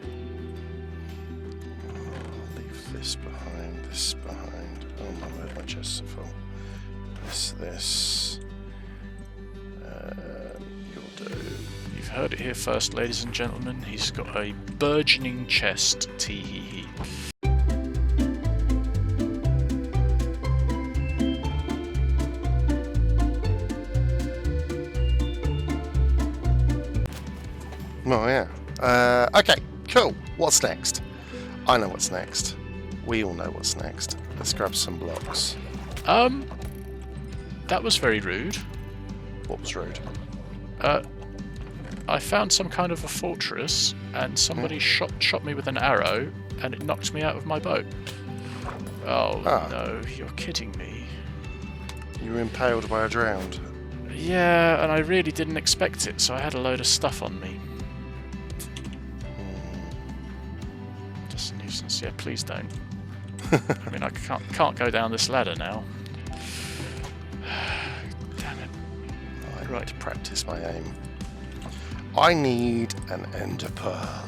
Leave this behind, this behind. Oh my word, my chests are full. This. You'll do. You've heard it here first, ladies and gentlemen. He's got a burgeoning chest. Tee hee hee. Oh, yeah. Okay, cool. What's next? I know what's next. We all know what's next. Let's grab some blocks. That was very rude. What was rude? I found some kind of a fortress, and somebody shot me with an arrow, and it knocked me out of my boat. Oh no, you're kidding me. You were impaled by a drowned. Yeah, and I really didn't expect it, so I had a load of stuff on me. Just a nuisance. Yeah, please don't. I mean, I can't go down this ladder now. Damn it. I need to practice my aim. I need an ender pearl.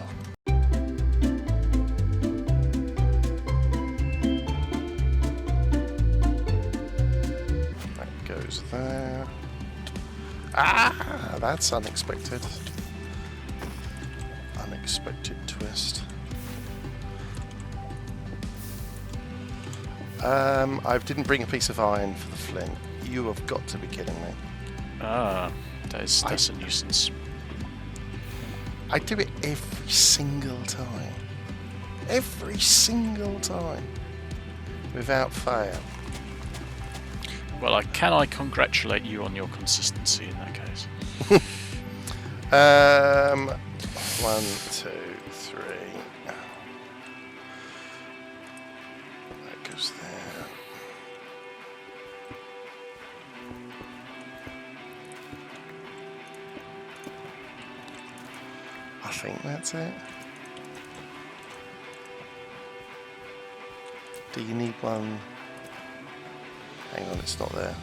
That goes there. Ah, that's unexpected. Unexpected twist. I didn't bring a piece of iron for the flint. You have got to be kidding me. Ah, that's a nuisance. I do it every single time. Every single time. Without fail. Well, can I congratulate you on your consistency in that case? 1, 2, 3. That goes there. I think that's it. Do you need one? Hang on, it's not there.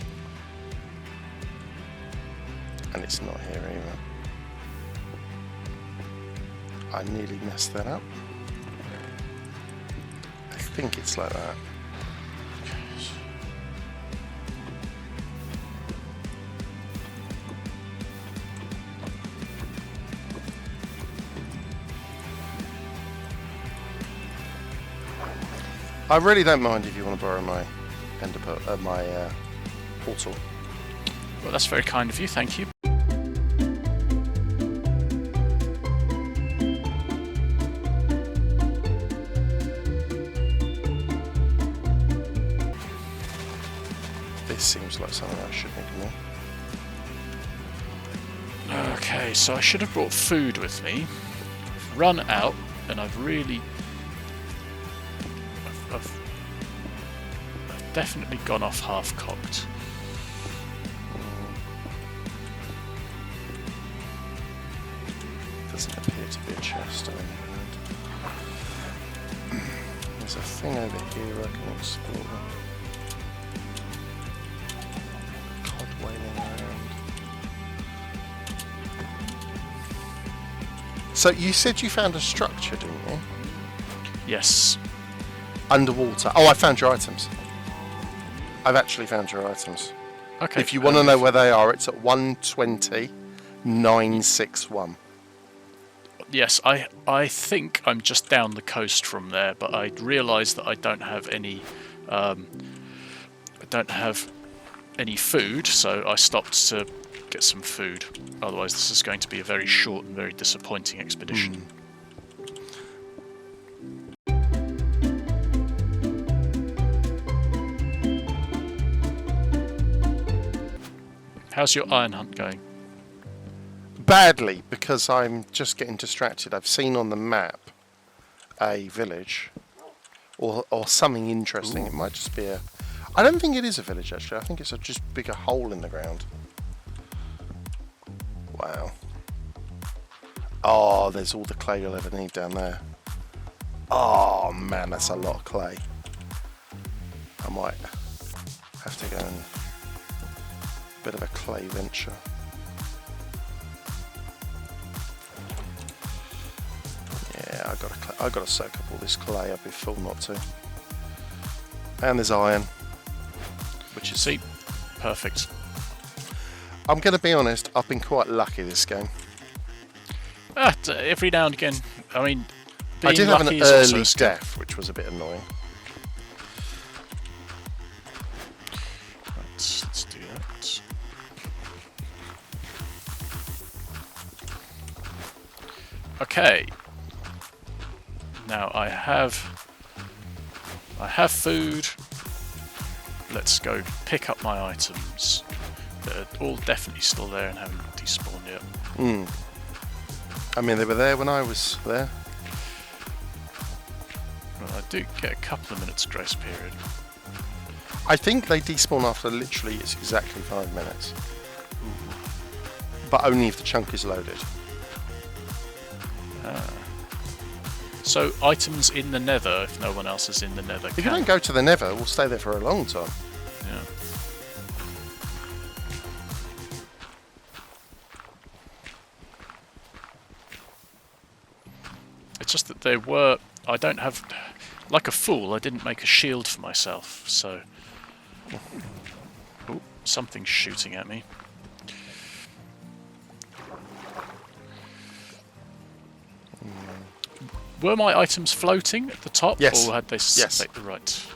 And it's not here either. I nearly messed that up. I think it's like that. I really don't mind if you want to borrow my portal. Well, that's very kind of you, thank you. This seems like something I should ignore. Okay, so I should have brought food with me. I've run out, and I've definitely gone off half-cocked. Doesn't appear to be a chest or anything. There's a thing over here I can explore. Cod wailing around. So you said you found a structure, didn't you? Yes. Underwater. Oh, I found your items. I've actually found your items. Okay. If you want to know where they are, it's at 120,961. Yes, I think I'm just down the coast from there, but I realised that I don't have any food, so I stopped to get some food. Otherwise, this is going to be a very short and very disappointing expedition. How's your iron hunt going? Badly, because I'm just getting distracted. I've seen on the map a village or something interesting. Ooh. It might just be a... I don't think it is a village, actually. I think it's a just bigger hole in the ground. Wow. Oh, there's all the clay you'll ever need down there. Oh, man, that's a lot of clay. I might have to go and... bit of a clay venture. Yeah, I gotta soak up all this clay. I'd be fool not to. And there's iron, which is perfect. I'm gonna be honest. I've been quite lucky this game. Every now and again. I mean, I did have an early death, which was a bit annoying. Let's do that. Okay. Now I have food. Let's go pick up my items. They're all definitely still there and haven't despawned yet. I mean, they were there when I was there. Well, I do get a couple of minutes grace period. I think they despawn after literally it's exactly 5 minutes. But only if the chunk is loaded. So items in the nether, if no one else is in the nether. If you don't go to the nether, we'll stay there for a long time. Yeah. It's just that there were... I don't have... Like a fool, I didn't make a shield for myself, so... Oh, something's shooting at me. Were my items floating at the top? Yes. Or had they Yes. right?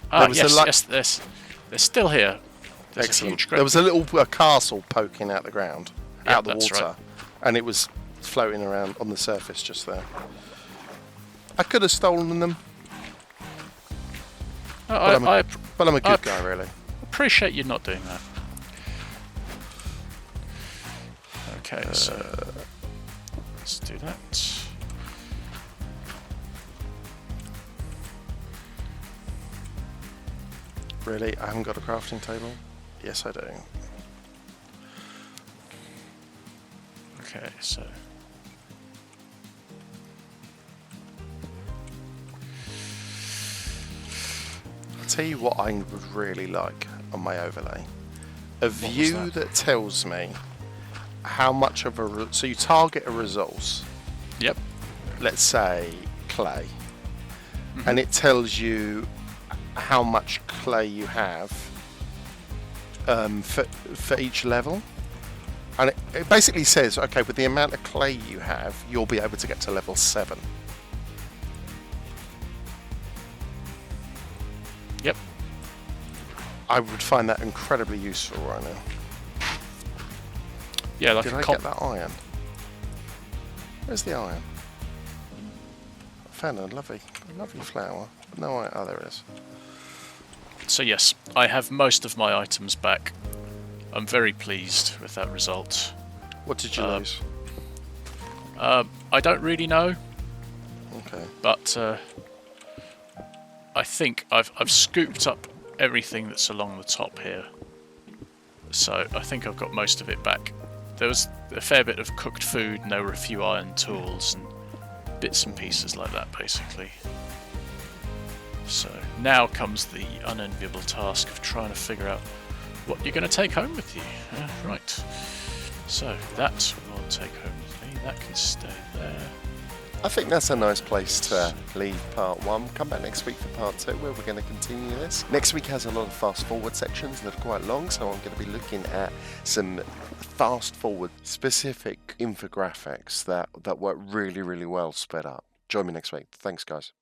There was Yes, they're still here. There's Excellent. A huge There was a little castle poking out the ground, Yeah, out the that's water, right. and it was floating around on the surface just there. I could have stolen them, but I'm a good guy, really. Appreciate you not doing that. Okay, so let's do that. Really? I haven't got a crafting table? Yes, I do. Okay, so I'll tell you what I would really like on my overlay. A view that tells me how much of a... So you target a resource. Yep. Let's say clay. And it tells you how much clay you have for each level. And it basically says, okay, with the amount of clay you have, you'll be able to get to level 7. Yep. I would find that incredibly useful right now. Yeah, like Did a I get that iron? Where's the iron? I found a lovely flower. No iron. Oh, there it is. So yes, I have most of my items back. I'm very pleased with that result. What did you lose? I don't really know, Okay. but I think I've scooped up everything that's along the top here. So I think I've got most of it back. There was a fair bit of cooked food, and there were a few iron tools and bits and pieces like that, basically. So now comes the unenviable task of trying to figure out what you're going to take home with you. Right. So that will take home with me. That can stay there. I think that's a nice place to leave part 1. Come back next week for part 2, where we're going to continue this. Next week has a lot of fast forward sections that are quite long, so I'm going to be looking at some fast forward specific infographics that work really, really well sped up. Join me next week. Thanks, guys.